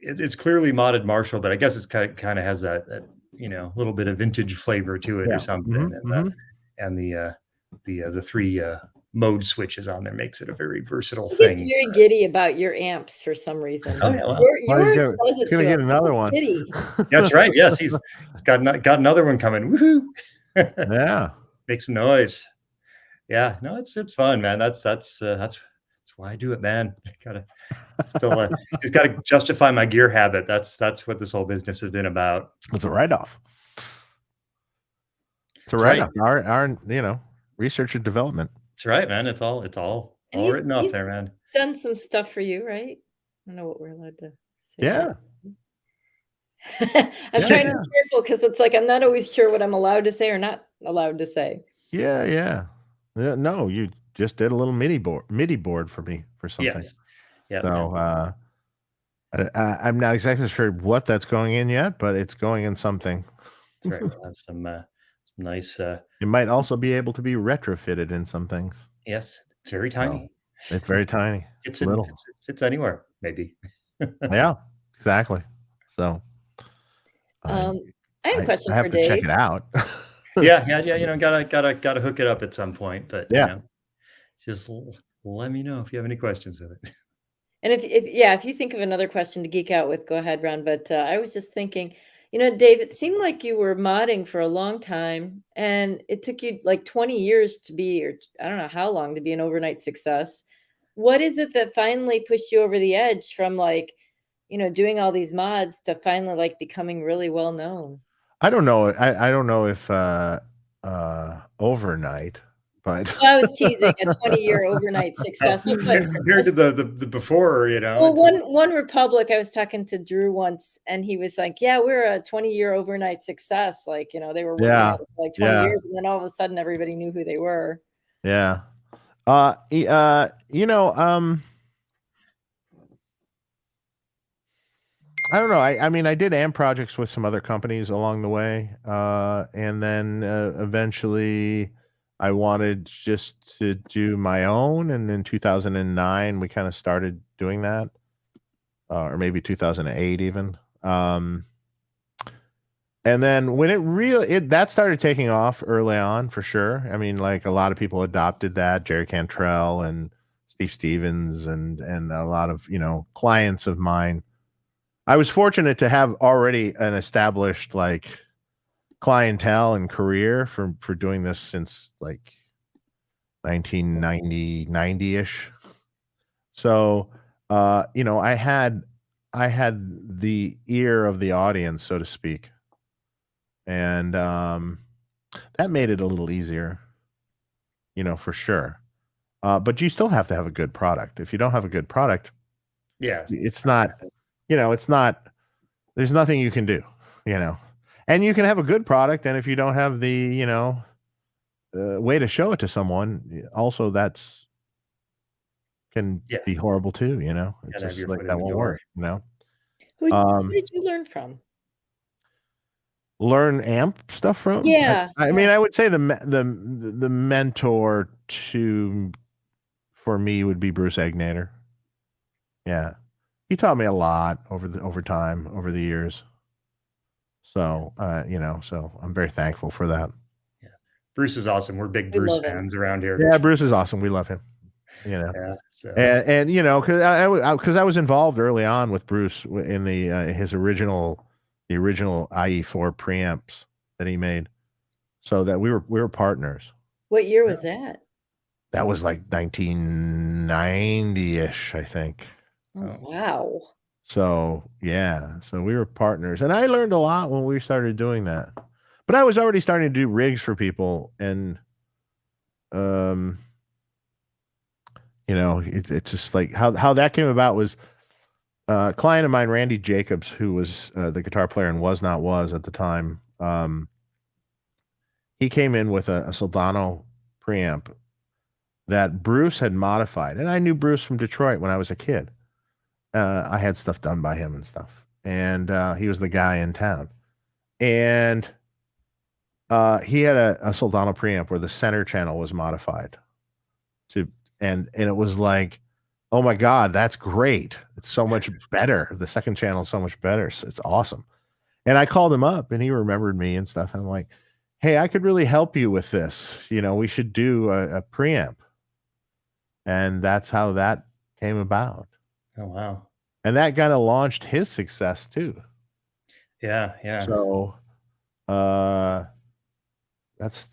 it's clearly modded Marshall, but I guess it's kind of has that little bit of vintage flavor to it or Yeah. something, Hmm. Hmm. and the three mode switches on there makes it a very versatile He gets thing. very giddy about your amps for some reason. Oh yeah, well, Well, Yours does he's it gonna to him. get He another gets one. giddy. that's right. Yes, he's got another one coming. Woohoo! Yeah. Make some noise. Yeah, no, it's fun, man. That's why I do it, man. Gotta still just gotta justify my gear habit. That's what this whole business has been about. It's a write-off. It's a That's right. write-off. Our research and development. That's right, man. And All written off he's there, man. done some stuff for you, right? I don't know what we're allowed to say Yeah. yet. I'm Yeah, trying to yeah. be careful because it's like I'm not always sure what I'm allowed to say or not allowed to say. Yeah, yeah. Yeah, no, you just did a little MIDI board for me for something. Yes. Yeah. So I'm not exactly sure what that's going in yet, but it's going in something. That's right. We'll have some nice. It might also be able to be retrofitted in some things. Yes, it's very So tiny. it's very tiny. Fits Little. fits anywhere, maybe. Yeah, exactly. So I I have a question have for to check Dave. it out. Yeah. Gotta hook it up at some point. But Yeah. just let me know if you have any questions with it. And if you think of another question to geek out with, go ahead, Ron. But I was just thinking, Dave, it seemed like you were modding for a long time, and it took you like 20 years to be, or I don't know how long to be an overnight success. What is it that finally pushed you over the edge from like, doing all these mods to finally like becoming really well known? I don't know. I don't know if overnight, but Well, I was teasing a 20-year overnight Oh, success. That's what compared to the before, Well, it's One Republic, I was talking to Drew once, and he was like, "Yeah, we're a 20-year overnight success." Like, they were working yeah, at it for like 20 yeah, years, and then all of a sudden, everybody knew who they were. yeah. Uh, e- uh, you know, um, I don't know. I mean, I did amp projects with some other companies along the way, and then eventually, I wanted just to do my own. And in 2009, we kind of started doing that, or maybe 2008 even. And then when that started taking off early on for sure. I mean, like a lot of people adopted that, Jerry Cantrell and Steve Stevens and a lot of, clients of mine. I was fortunate to have already an established like clientele and career for doing this since like 1990, 90-ish. So, I had the ear of the audience, so to speak. And that made it a little easier, for sure. But you still have to have a good product. If you don't have a good product, yeah. it's not, it's not, there's nothing you can do, you know. And you can have a good product, and if you don't have the, way to show it to someone, also that's can Yeah. be horrible too, It's Gotta have just your like foot in that the won't door. work. Who Um, did you learn from? learn amp stuff from. Yeah, I yeah. mean, I would say the mentor for me would be Bruce Egnater. Yeah. He taught me a lot over time, over the years. So, so I'm very thankful for that. Yeah. Bruce is awesome. We're big We Bruce love him. fans around here. Yeah, Bruce is awesome. We love him. Yeah. So And because I was involved early on with Bruce in his the original IE4 preamps that he made, so that we were partners. What year was that? That was like 1990-ish, I think. Oh, wow. So yeah, so we were partners, and I learned a lot when we started doing that. But I was already starting to do rigs for people, and it's just like how that came about was a client of mine, Randy Jacobs, who was the guitar player and was not was at the time. He came in with a Soldano preamp that Bruce had modified, and I knew Bruce from Detroit when I was a kid. I had stuff done by him and stuff, and he was the guy in town. And He had a Soldano preamp where the center channel was modified to, and it was like, oh my God, that's great. It's so much better. The second channel is so much better. So it's awesome. And I called him up and he remembered me and stuff. I'm like, hey, I could really help you with this. We should do a preamp. And that's how that came about. Oh, wow. And that kind of launched his success too. Yeah. Yeah. So that's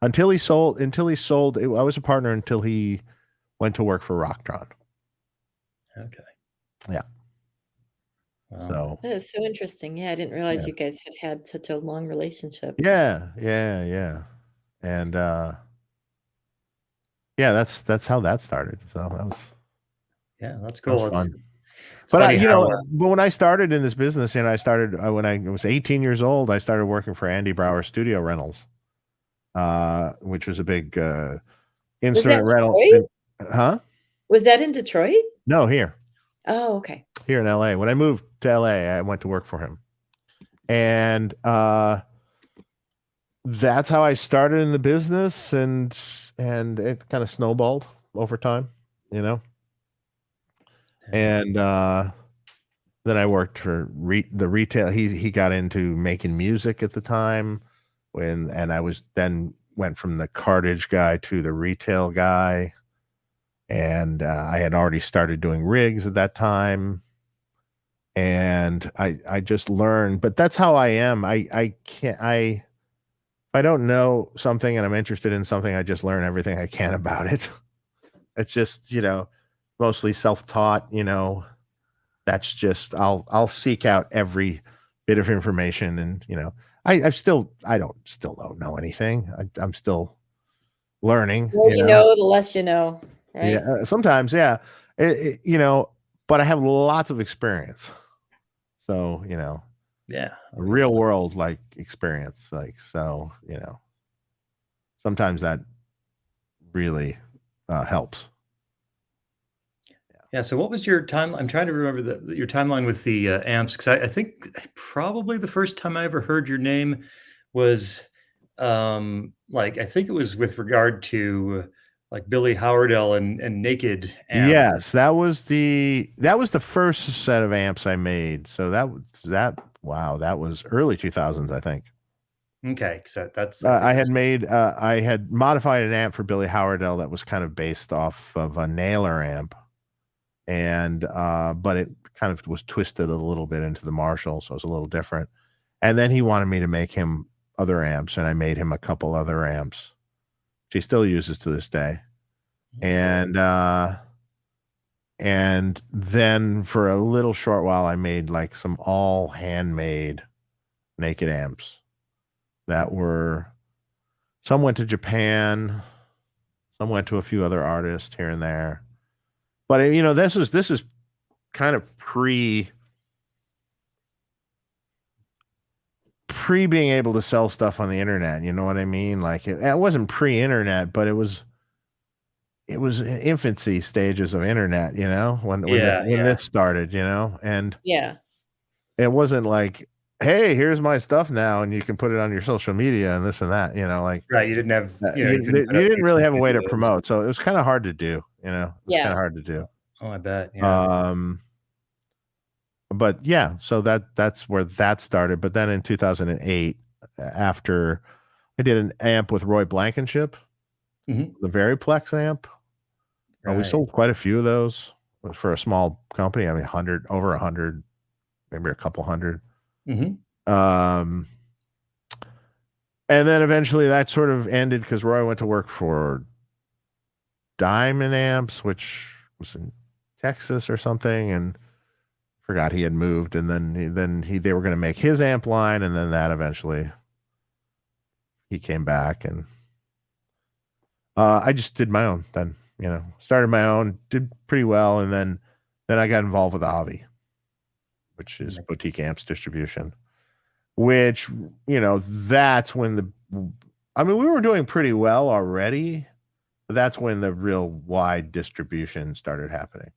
until he sold I was a partner until he went to work for Rocktron. Okay. Yeah. Wow. So That is so interesting. Yeah, I didn't realize Yeah. you guys had such a long relationship. yeah. And yeah, that's how that started. So that was That's that was cool. fun. It's But funny how but when I started in this business, I started when I was 18 years old, I started working for Andy Brower Studio Rentals, which was a big Was that instrument rental. Detroit? Huh? Was that in Detroit? No, here Oh, okay. in LA. When I moved to LA, I went to work for him. And that's how I started in the business, and it kind of snowballed over time, And then I worked for the retail. He got into making music at the time, and I was then went from the cartage guy to the retail guy, and I had already started doing rigs at that time, and I just learned. But that's how I am. I can't if I don't know something and I'm interested in something, I just learn everything I can about it. It's just mostly self-taught. That's just I'll seek out every bit of information, and I don't know anything. I'm still learning. The more you know, the less you know, right? Yeah, sometimes, yeah. But I have lots of experience. So, yeah, real world experience, so, sometimes that really helps. Yeah. So what was your time? I'm trying to remember your timeline with the amps, because I think probably the first time I ever heard your name was I think it was with regard to like Billy Howardell and Naked amp. Yes, that was the first set of amps I made. So that was early 2000s, I think. Okay, so I had modified an amp for Billy Howardell that was kind of based off of a Naylor amp, and but it kind of was twisted a little bit into the Marshall, so it was a little different. And then he wanted me to make him other amps, and I made him a couple other amps, which he still uses to this day. And then for a little short while, I made like some all handmade Naked amps that were, some went to Japan, some went to a few other artists here and there. But this is kind of pre being able to sell stuff on the internet. You know what I mean? Like it wasn't pre-internet, but it was infancy stages of internet, when this started, and Yeah. it wasn't like, hey, here's my stuff now, and you can put it on your social media and this and that, right. You didn't have you couldn't put up didn't really YouTube have a way to videos. promote, so it was kind of hard to do, it was kind of hard to do. Oh, I bet. Yeah. But yeah, so that's where that started. But then in 2008, after I did an amp with Roy Blankenship, Mhm. the Variplex amp. We Right. sold quite a few of those for a small company. I mean, over 100, maybe a couple hundred. Mhm. And then eventually that sort of ended because Roy went to work for Diamond Amps, which was in Texas or something, and forgot he had moved. And then they were going to make his amp line, and then that eventually he came back, and I just did my own then. Started my own, did pretty well, and then I got involved with Avi, which is boutique amps distribution, which, that's when we were doing pretty well already, but that's when the real wide distribution started happening.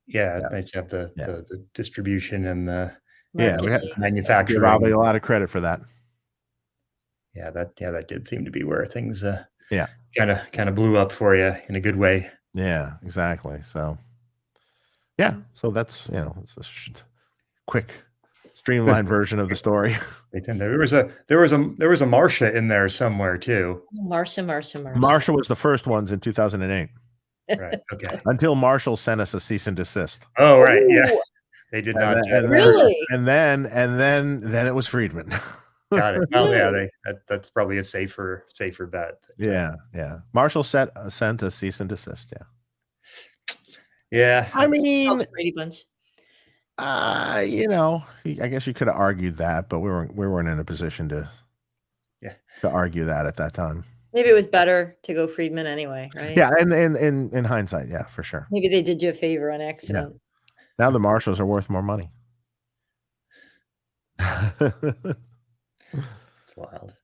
Yeah, it's nice to have the distribution and the we had manufacturing. Give Avi a lot of credit for that. that did seem to be where things Yeah. kind of blew up for you in a good way. Yeah, exactly. So yeah, so that's it's a quick, streamlined version of the story. There was a Marsha in there somewhere too. Marsha. Marshall was the first ones in 2008 Right. Okay. until Marshall sent us a cease and desist. Oh, right. Yeah. Ooh, They did And not. then, really? and then it was Friedman. Got it. Well, yeah, Really? that's probably a safer bet. Yeah. Marshall sent a cease and desist. Yeah. Yeah. I Called mean, the Brady Bunch. I guess you could have argued that, but we weren't in a position to argue that at that time. Maybe it was better to go Friedman anyway, right? Yeah, and in hindsight, yeah, for sure. Maybe they did you a favor on accident. Now the Marshalls are worth more money. It's wild.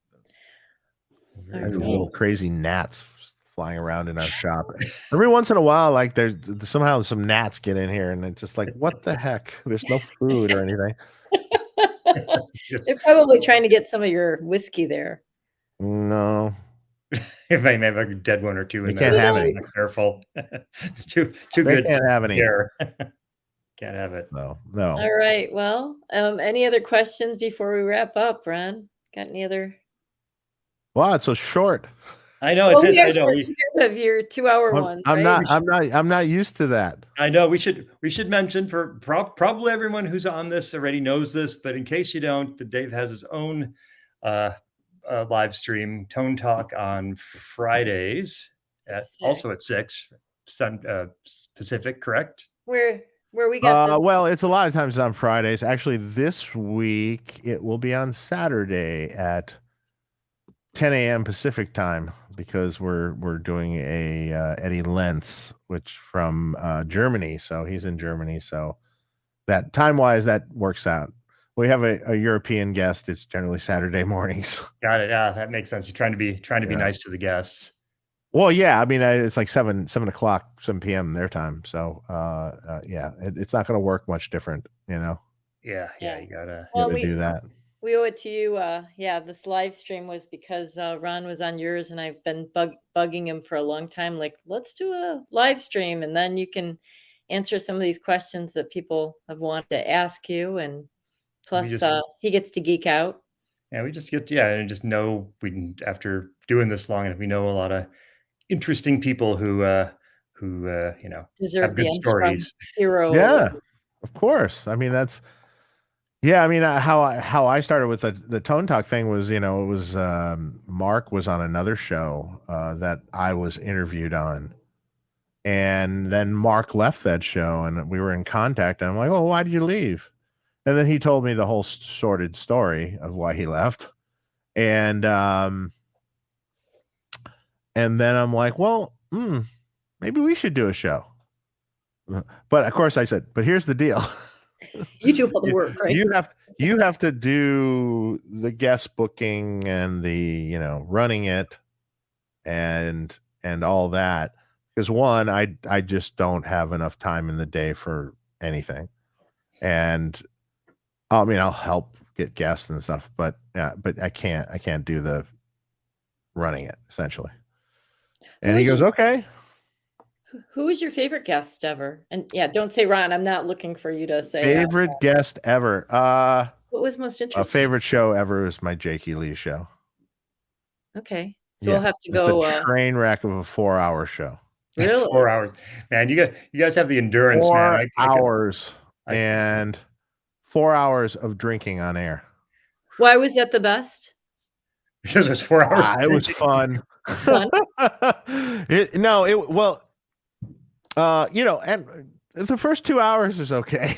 These little crazy gnats flying around in our shop. Every once in a while, like there's somehow some gnats get in here, and it's just like, what the heck? There's no food or anything. They're probably trying to get some of your whiskey there. No. If they may have a dead one or two in there. Can't have any. Careful. It's too they good. Can't have any. Can't have it. No. All right. Well, any other questions before we wrap up, Ron? Got any other? Wow, it's so short. I know it's. I know of your 2-hour ones. I'm not used to that. I know we should mention for probably everyone who's on this already knows this, but in case you don't, Dave has his own live stream Tone Talk on Fridays also at 6 Pacific, correct? Where we got well, it's a lot of times on Fridays. Actually, this week it will be on Saturday at 10 a.m. Pacific time, because we're doing a Eddie Lentz, which from Germany. So he's in Germany. So that time-wise, that works out. We have a European guest. It's generally Saturday mornings. Got it. Yeah, that makes sense. You're trying to be nice to the guests. Well, yeah. I mean, it's like 7 p.m. their time. So it's not going to work much different, Yeah. You gotta do that. We owe it to you. This live stream was because Ron was on yours, and I've been bugging him for a long time. Like, let's do a live stream, and then you can answer some of these questions that people have wanted to ask you. And plus, he gets to geek out. Yeah, we just get and just know after doing this long enough, we know a lot of interesting people who deserve have good stories. Hero. Yeah, of course. I mean, that's. Yeah, I mean, how I started with the Tone Talk thing was, it was Mark was on another show that I was interviewed on, and then Mark left that show, and we were in contact, and I'm like, oh, why did you leave? And then he told me the whole sordid story of why he left, and then I'm like, well, maybe we should do a show. But of course I said, but here's the deal. You do all the work, right? You have to do the guest booking and the running it and all that, because one, I just don't have enough time in the day for anything, and I mean, I'll help get guests and stuff, but I can't do the running it essentially. And he goes, okay. Who was your favorite guest ever? And don't say Ron. I'm not looking for you to say favorite guest ever. What was most interesting? A favorite show ever is my Jakey Lee show. Okay, so we'll have to go. It's a train wreck of a 4-hour show. Really? 4 hours, man. You guys have the endurance, 4 man. hours and 4 hours of drinking on air. Why was that the best? Because it was 4 hours. It was fun. And the first 2 hours is okay.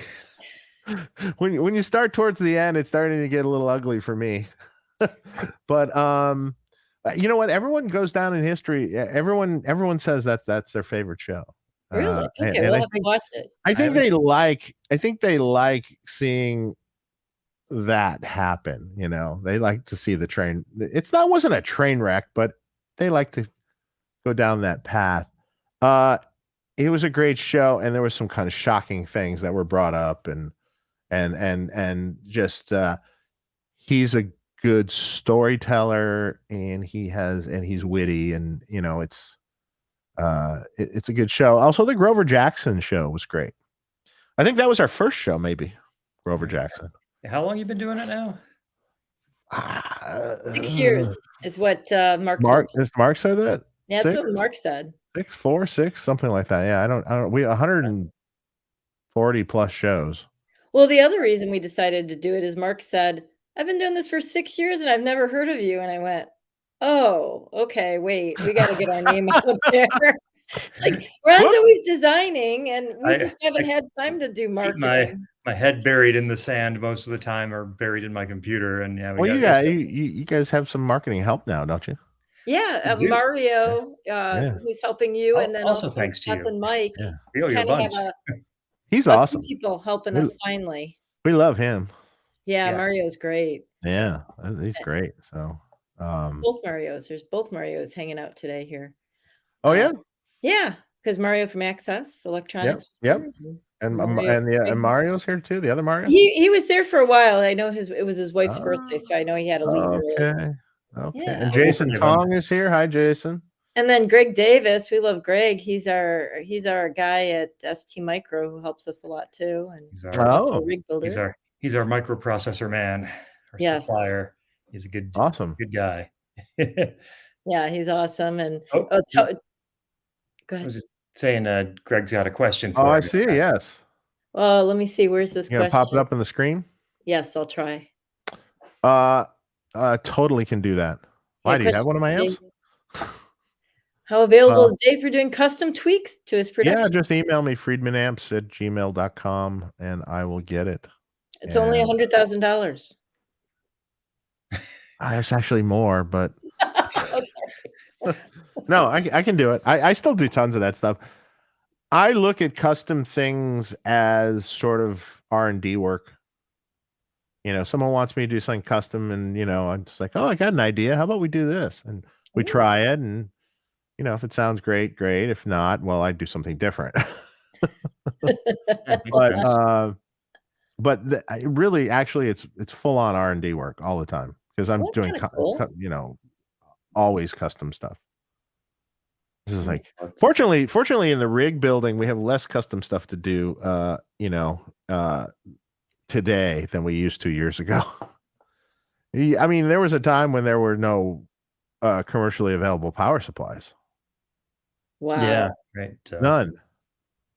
when you start towards the end, it's starting to get a little ugly for me. But you know what? Everyone goes down in history. Everyone says that's their favorite show. Really? Okay, we'll have to watch it. I think they like seeing that happen. They like to see the train. Wasn't a train wreck, but they like to go down that path. It was a great show, and there was some kind of shocking things that were brought up, and just he's a good storyteller, and he's witty, and it's a good show. Also, the Grover Jackson show was great. I think that was our first show, maybe. Grover Jackson. How long you been doing it now? 6 years is what Mark told me. Mark said that? Yeah, that's what Mark said. 6, 4, 6, something like that. Yeah, I don't. We 140 plus shows. Well, the other reason we decided to do it is Mark said, "I've been doing this for 6 years and I've never heard of you." And I went, "Oh, okay, wait, we got to get our name out there." It's like Ron's always designing, and we just haven't had time to do marketing. My head buried in the sand most of the time, or buried in my computer, and yeah. You guys have some marketing help now, don't you? Yeah, Mario, who's helping you, and then also thanks to Beth you. and Mike. Yeah. We owe you a bunch. He's awesome. People helping us finally. We love him. Yeah, Mario's great. Yeah, he's great. So both Marios. There's both Marios hanging out today here. Oh yeah? Yeah, because Mario from Access Electronics. Yep. And Mario's here too. The other Mario. He was there for a while. I know it was his wife's birthday, so I know he had to leave early. Okay. Yeah. And Jason Tong is here. Hi, Jason. And then Greg Davis. We love Greg. He's our guy at ST Micro who helps us a lot too. And he's our rig builder. He's our microprocessor man, our supplier. He's a good guy. Yeah, he's awesome. And go ahead. I was just saying, Greg's got a question for you. I see. Yes. Well, let me see. Where's this question? Pop it up on the screen? Yes, I'll try. Totally can do that. Why do you have one of my amps? How available is Dave for doing custom tweaks to his production? Yeah, just email me friedmanamps@gmail.com and I will get it. It's only $100,000. It's actually more, but no, I can do it. I still do tons of that stuff. I look at custom things as sort of R&D work. Someone wants me to do something custom, and I'm just like, oh, I got an idea. How about we do this? And we try it, and if it sounds great, great. If not, well, I do something different. But really, actually, it's full on R&D work all the time, because I'm doing always custom stuff. This is like, fortunately, in the rig building, we have less custom stuff to do. Today than we used to years ago. I mean, there was a time when there were no commercially available power supplies. Wow. Yeah, right. None.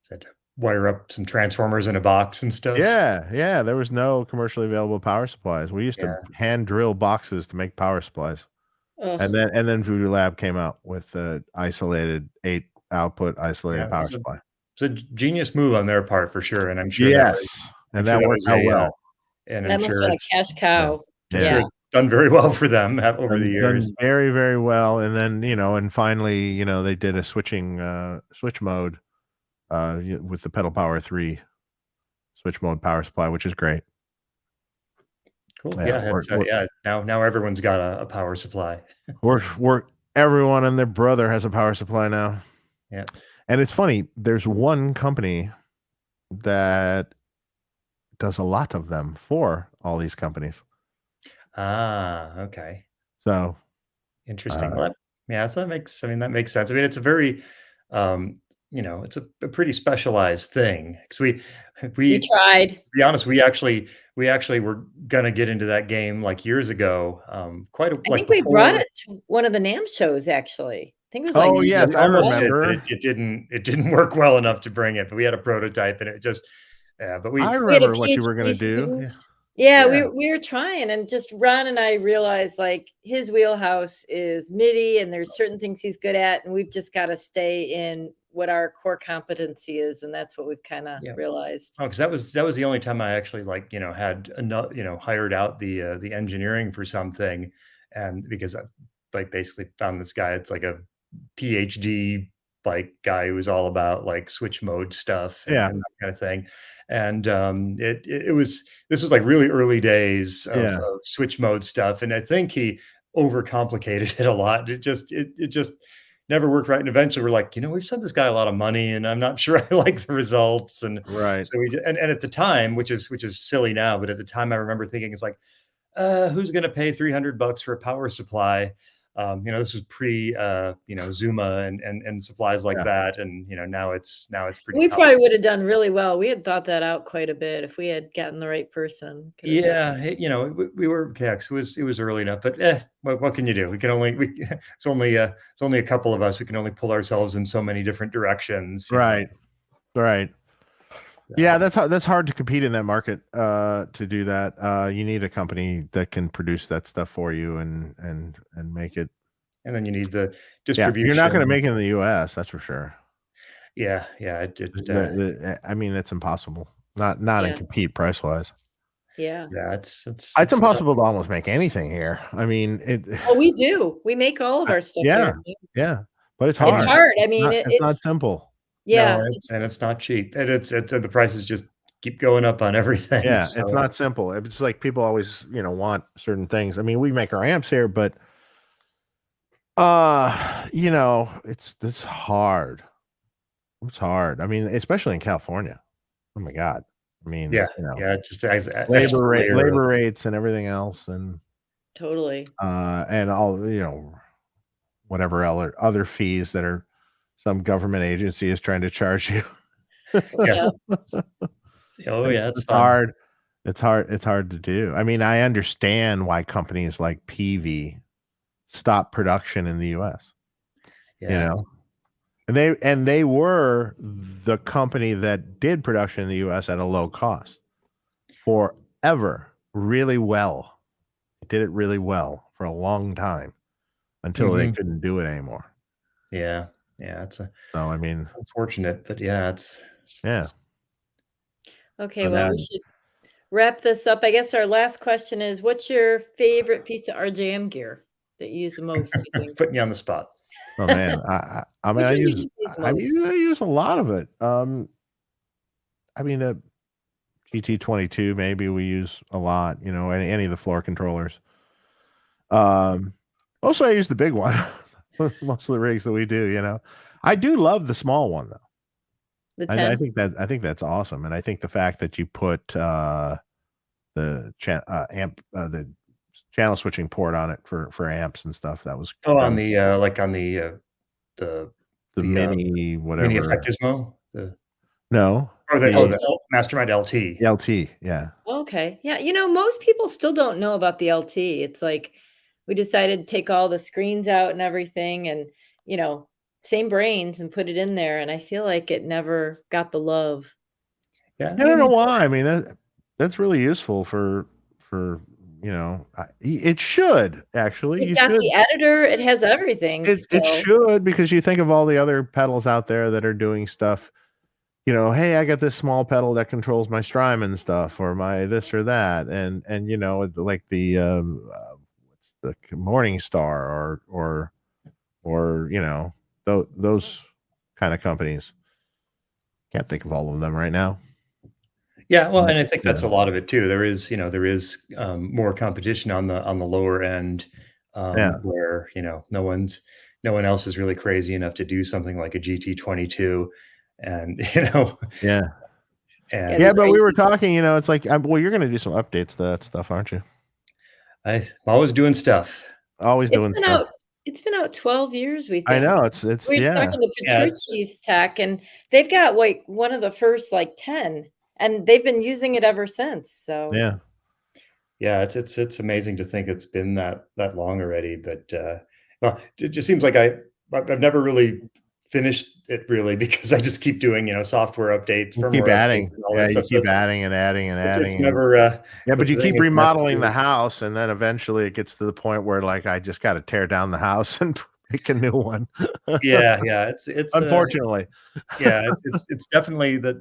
Had to wire up some transformers in a box and stuff. Yeah. There was no commercially available power supplies. We used to hand drill boxes to make power supplies. And then Voodoo Lab came out with the isolated 8 output isolated power supply. It's a genius move on their part for sure, and I'm sure. And that worked out well. And that must have been a cash cow. Yeah. Done very well for them over the years. Done very, very well. And then, and finally, they did a switch mode with the Pedal Power 3 switch mode power supply, which is great. Cool. Now everyone's got a power supply. Everyone and their brother has a power supply now. Yeah. And it's funny, there's one company that does a lot of them for all these companies. Okay. So interesting. So that makes sense. I mean, it's a very it's a pretty specialized thing, because we tried. To be honest, we actually were gonna get into that game like years ago. I think we brought it to one of the NAMM shows, actually. I think it was like, oh yes, I remember. It didn't work well enough to bring it, but we had a prototype, and it just but I remember what you were gonna do. Yeah, we were trying, and just Ron and I realized, like, his wheelhouse is MIDI, and there's certain things he's good at, and we've just got to stay in what our core competency is, and that's what we've kind of realized. Oh, because that was the only time I actually had enough, hired out the engineering for something, and because I basically found this guy. It's like a PhD guy who was all about switch mode stuff and that kind of thing. And this was really early days of switch mode stuff, and I think he overcomplicated it a lot. It just never worked right. And eventually we're like, we've sent this guy a lot of money, and I'm not sure I like the results. And right. So and at the time, which is silly now, but at the time I remember thinking, it's like, who's going to pay $300 for a power supply? This was pre, Zuma and supplies like Yeah. that, and now it's pretty We tough. probably would have done really well. We had thought that out quite a bit if we had gotten the right person. Yeah, we were, yeah, 'cause it was early enough, but what can you do? It's only a couple of us. We can only pull ourselves in so many different directions. Right. Right. Yeah, that's hard to compete in that market. To do that, you need a company that can produce that stuff for you and make it. And then you need the Yeah, you're not going to distribution. make it in the U.S. That's for sure. Yeah, I mean, it's impossible. Not in Yeah. compete price wise. Yeah. yeah, It's impossible to almost make anything here. I mean, Oh, we do. We make all of our stuff yeah, here. yeah, but it's It's hard. hard. I mean, It's not simple. yeah. No, it's not cheap, and it's the prices just keep going up on everything. Yeah, So it's not simple. It's like people always, want certain things. I mean, we make our amps here, but it's hard. It's hard. I mean, especially in California. Oh my God. I mean, yeah, it just adds an labor extra layer of- labor rates and everything else, and Totally. and all whatever other fees that are some government agency is trying to charge you. Yes. Oh yeah, it's fun. hard. It's hard to do. I mean, I understand why companies like PV stop production in the US. Yeah. And they were the company that did production in the US at a low cost forever, really well. Did it really well for a long time until they couldn't do it anymore. Yeah. So I mean, it's unfortunate, but yeah, yeah. Okay, So well, now- we should wrap this up. I guess our last question is, what's your favorite piece of RJM gear that you use the most, you think? putting you on the spot. Oh man, I mean, Which I one do use you use most? I use a lot of it. I mean, the GT22 maybe we use a lot. Any of the floor controllers. Also I use the big one. Most of the rigs that we do. I do love the small one though. The I 10? think that's awesome, and I think the fact that you put the the channel switching port on it for amps and stuff, that was On the on the mini mini whatever. Effectismo, No, the Mastermind LT. LT, yeah. Okay. Yeah, most people still don't know about the LT. It's like we decided to take all the screens out and everything and, same brains and put it in there, and I feel like it never got the love. Yeah, I don't know why. I mean, that's really useful for it should actually. It You got should. the editor, it has everything It still. should, because you think of all the other pedals out there that are doing stuff. Hey, I got this small pedal that controls my Strymon stuff or my this or that, and like the what's the Morningstar or those kind of companies. Can't think of all of them right now. Yeah, well, and I think that's a lot of it too. There is more competition on the lower end, where no one else is really crazy enough to do something like a GT22, and Yeah. and Yeah, but we were talking, it's like, well, you're going to do some updates to that stuff, aren't you? I'm always doing stuff. Always doing stuff. It's been out 12 years, we think. I know, it's We were yeah. talking to Petrucci's tech, and they've got like one of the first 10, and they've been using it ever since. So yeah, it's amazing to think it's been that long already. But well, it just seems like I've never really finished it really, because I just keep doing software updates, You firmware keep adding. updates, and all Yeah, that you stuff. keep So adding and adding and adding. it's never. But you keep is remodeling never the house, and then eventually it gets to the point where I just got to tear down the house and make a new one. Yeah, it's unfortunately. Yeah, it's definitely that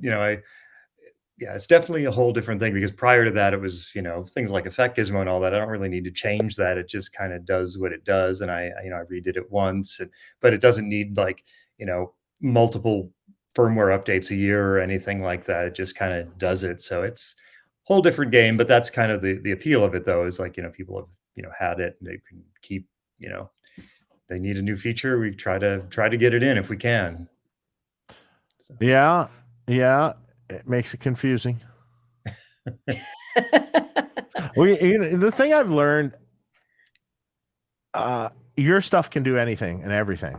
it's definitely a whole different thing, because prior to that it was things like Effect Gizmo and all that. I don't really need to change that. It just kind of does what it does, and I redid it once, but it doesn't need multiple firmware updates a year or anything like that. It just kind of does it. So it's a whole different game, but that's kind of the appeal of it, though, is people have had it, and they can keep they need a new feature, we try to get it in if we can. So. Yeah, it makes it confusing. The thing I've learned, your stuff can do anything and everything.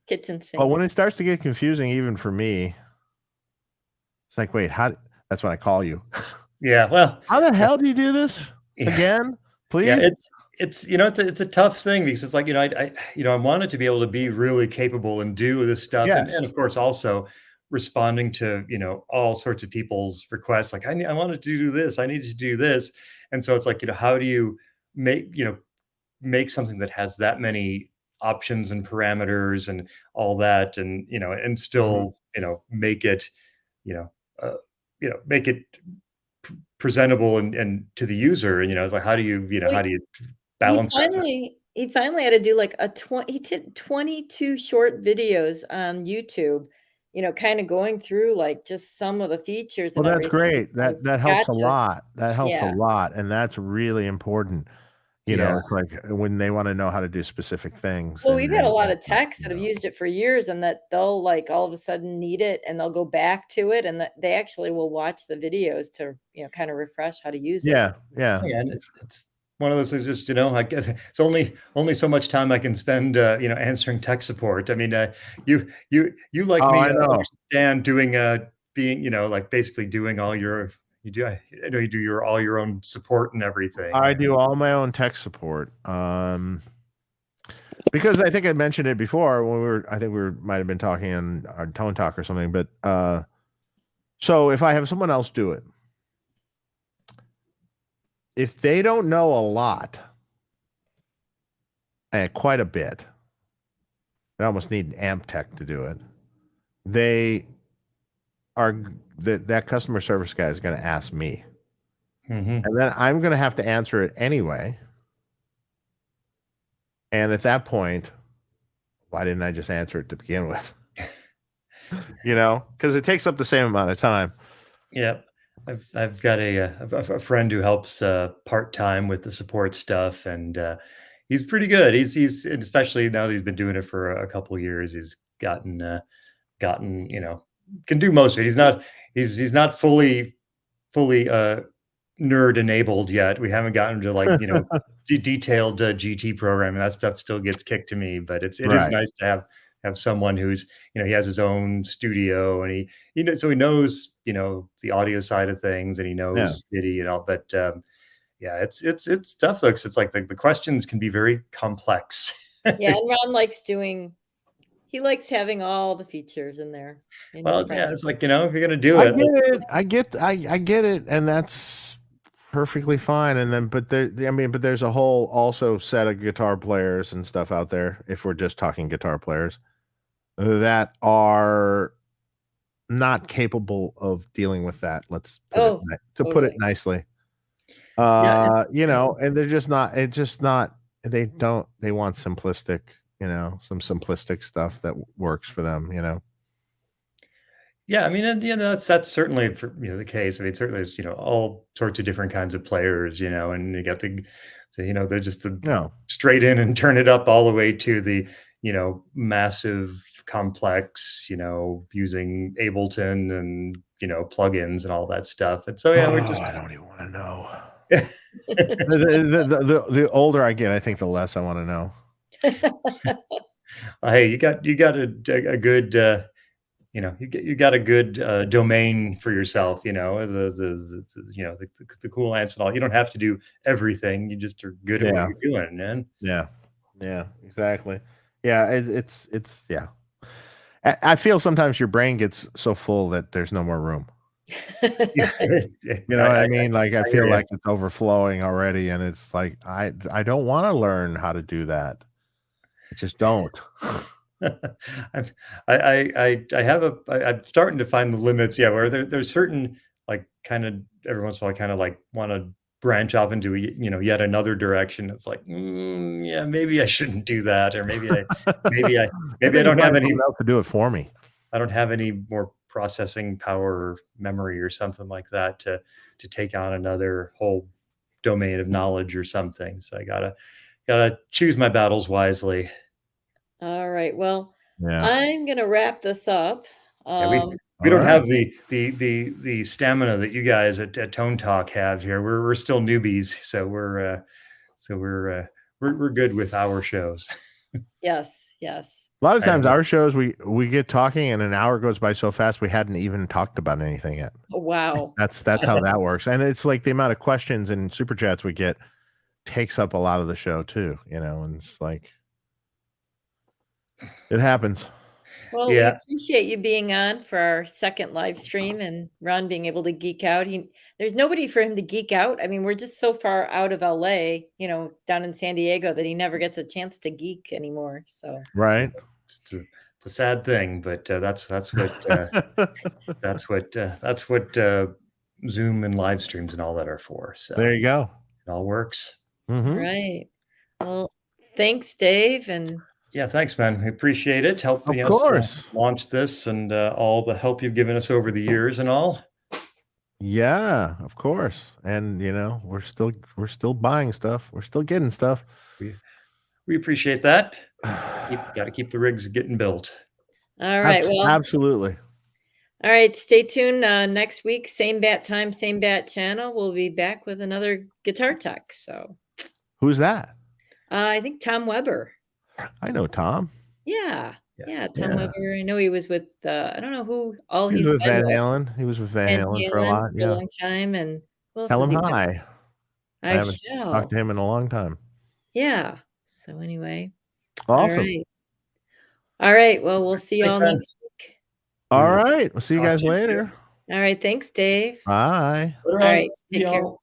Kitchen sink. But when it starts to get confusing, even for me, it's like, wait, that's when I call you. Yeah. Well, How the hell do you do this again? Please. Yeah, it's it's a tough thing because it's like, I wanted to be able to be really capable and do this stuff. Yes. And of course also responding to, all sorts of people's requests. Like I wanted to do this, I needed to do this. And so it's like, how do you make something that has that many options and parameters and all that, and and still, make it, you know, uh, make it presentable and to the user. And it's like, how do you, Well, how do you he balance that? finally had to do like he did 22 short videos on YouTube, kind of going through like just some of the features Well, and that's everything great. because That you helps got a to, lot. That helps a yeah, lot, and that's really important. Yeah. It's like when they want to know how to do specific things, well, and we've had a lot of just, techs that have used it for years and that they'll like all of a sudden need it and they'll go back to it and that they actually will watch the videos to, kind of refresh how to use it. yeah, yeah. Yeah, and it's one of those things. Just I guess it's only so much time I can spend, answering tech support. I mean, you like Oh, me I know. understand doing being, like basically doing all your you do I know you do all your own support and everything. I do all my own tech support. Because I think I mentioned it before when I think might have been talking on our Tone Talk or something, but so if I have someone else do it, if they don't know a lot, quite a bit, I almost need an amp tech to do it. They are that customer service guy is going to ask me, Mhm. and then I'm going to have to answer it anyway. And at that point, why didn't I just answer it to begin with? Because it takes up the same amount of time. Yeah. I've got a friend who helps part-time with the support stuff, and he's pretty good. He's and especially now that he's been doing it for a couple years, he's gotten, can do most of it. He's not fully nerd enabled yet. We haven't gotten to like, detailed GT programming. That stuff still gets kicked to me, but it is Right. nice to have someone who's, he has his own studio, and so he knows, the audio side of things, and he Yeah. knows MIDI and all. But yeah, it's tough though, 'cause it's like the questions can be very complex. Yeah, and Ron he likes having all the features in there in his Well, yeah, project. it's like, if you're gonna do I it, get it. I get it, and that's perfectly fine. And then, but there's a whole also set of guitar players and stuff out there. If we're just talking guitar players, that are not capable of dealing with that. Let's put Oh, put it totally. nicely. Yeah, And they're just not. It's just not. They don't. They want simplistic. Some simplistic stuff that works for them. Yeah, I mean, and that's certainly for, the case. I mean, certainly there's, all sorts of different kinds of players, and you got they're just the No. straight in and turn it up all the way to the, massive complex, using Ableton and, plugins and all that stuff. And so yeah, we're just I don't even want to know. The older I get, I think the less I want to know. Hey, you got a good you got a good domain for yourself. The cool amps and all. You don't have to do everything. You just are good at what Yeah. you're doing, man. Yeah. Yeah. Exactly. Yeah. It's yeah. I feel sometimes your brain gets so full that there's no more room. Yeah, You know what I mean? Like I I hear feel ya. like it's overflowing already, and it's like I don't want to learn how to do that. I just don't. I've I have I'm starting to find the limits, yeah, where there's certain, like, kind of every once in a while I kind of like want to branch off into yet another direction. It's like, yeah, maybe I shouldn't do that, or maybe I Maybe maybe I I can don't have find any someone else to do it for me. I don't have any more processing power or memory or something like that to take on another whole domain of knowledge or something. So I gotta choose my battles wisely. All right. Well, Yeah. I'm gonna wrap this up. Yeah, we Um, We don't right. have the stamina that you guys at Tone Talk have here. We're still newbies, so we're good with our shows. Yes, yes. A lot of I know. times our shows we get talking and an hour goes by so fast we hadn't even talked about anything yet. Oh, wow. That's how that works. And it's like the amount of questions and super chats we get takes up a lot of the show too, and it's like it happens. Well, we Yeah. appreciate you being on for our second live stream and Ron being able to geek out. There's nobody for him to geek out. I mean, we're just so far out of LA, down in San Diego that he never gets a chance to geek anymore. So Right. It's a sad thing, but that's what Zoom and live streams and all that are for. So There you go. it all works. Mhm. right. Well, thanks, Dave. And Yeah, thanks, man. We appreciate it. Helping Of us course. launch this and all the help you've given us over the years and all. Yeah, of course. And we're still buying stuff. We're still getting stuff. We appreciate that. Got to keep the rigs getting built. all right. Well, Absolutely. all right. Stay tuned. Next week, same bat time, same bat channel. We'll be back with another guitar tech. So Who's that? I think Tom Weber. I know Tom. Yeah. Yeah. Yeah. Tom Yeah. Weber. I know he was with, I don't know who all He was he's with been Van with. Halen. He was with Van Van Halen for a Halen lot. for a Yeah. long time. And who else Tell has him he been? hi. I I haven't shall. talked to him in a long time. Yeah. So anyway. All Awesome. right. All right. Well, we'll see you Thanks, all man. next week. All right. We'll see you Talk guys to you later. All right. Thanks, Dave. Bye. Later All on. right. See Take care. y'all.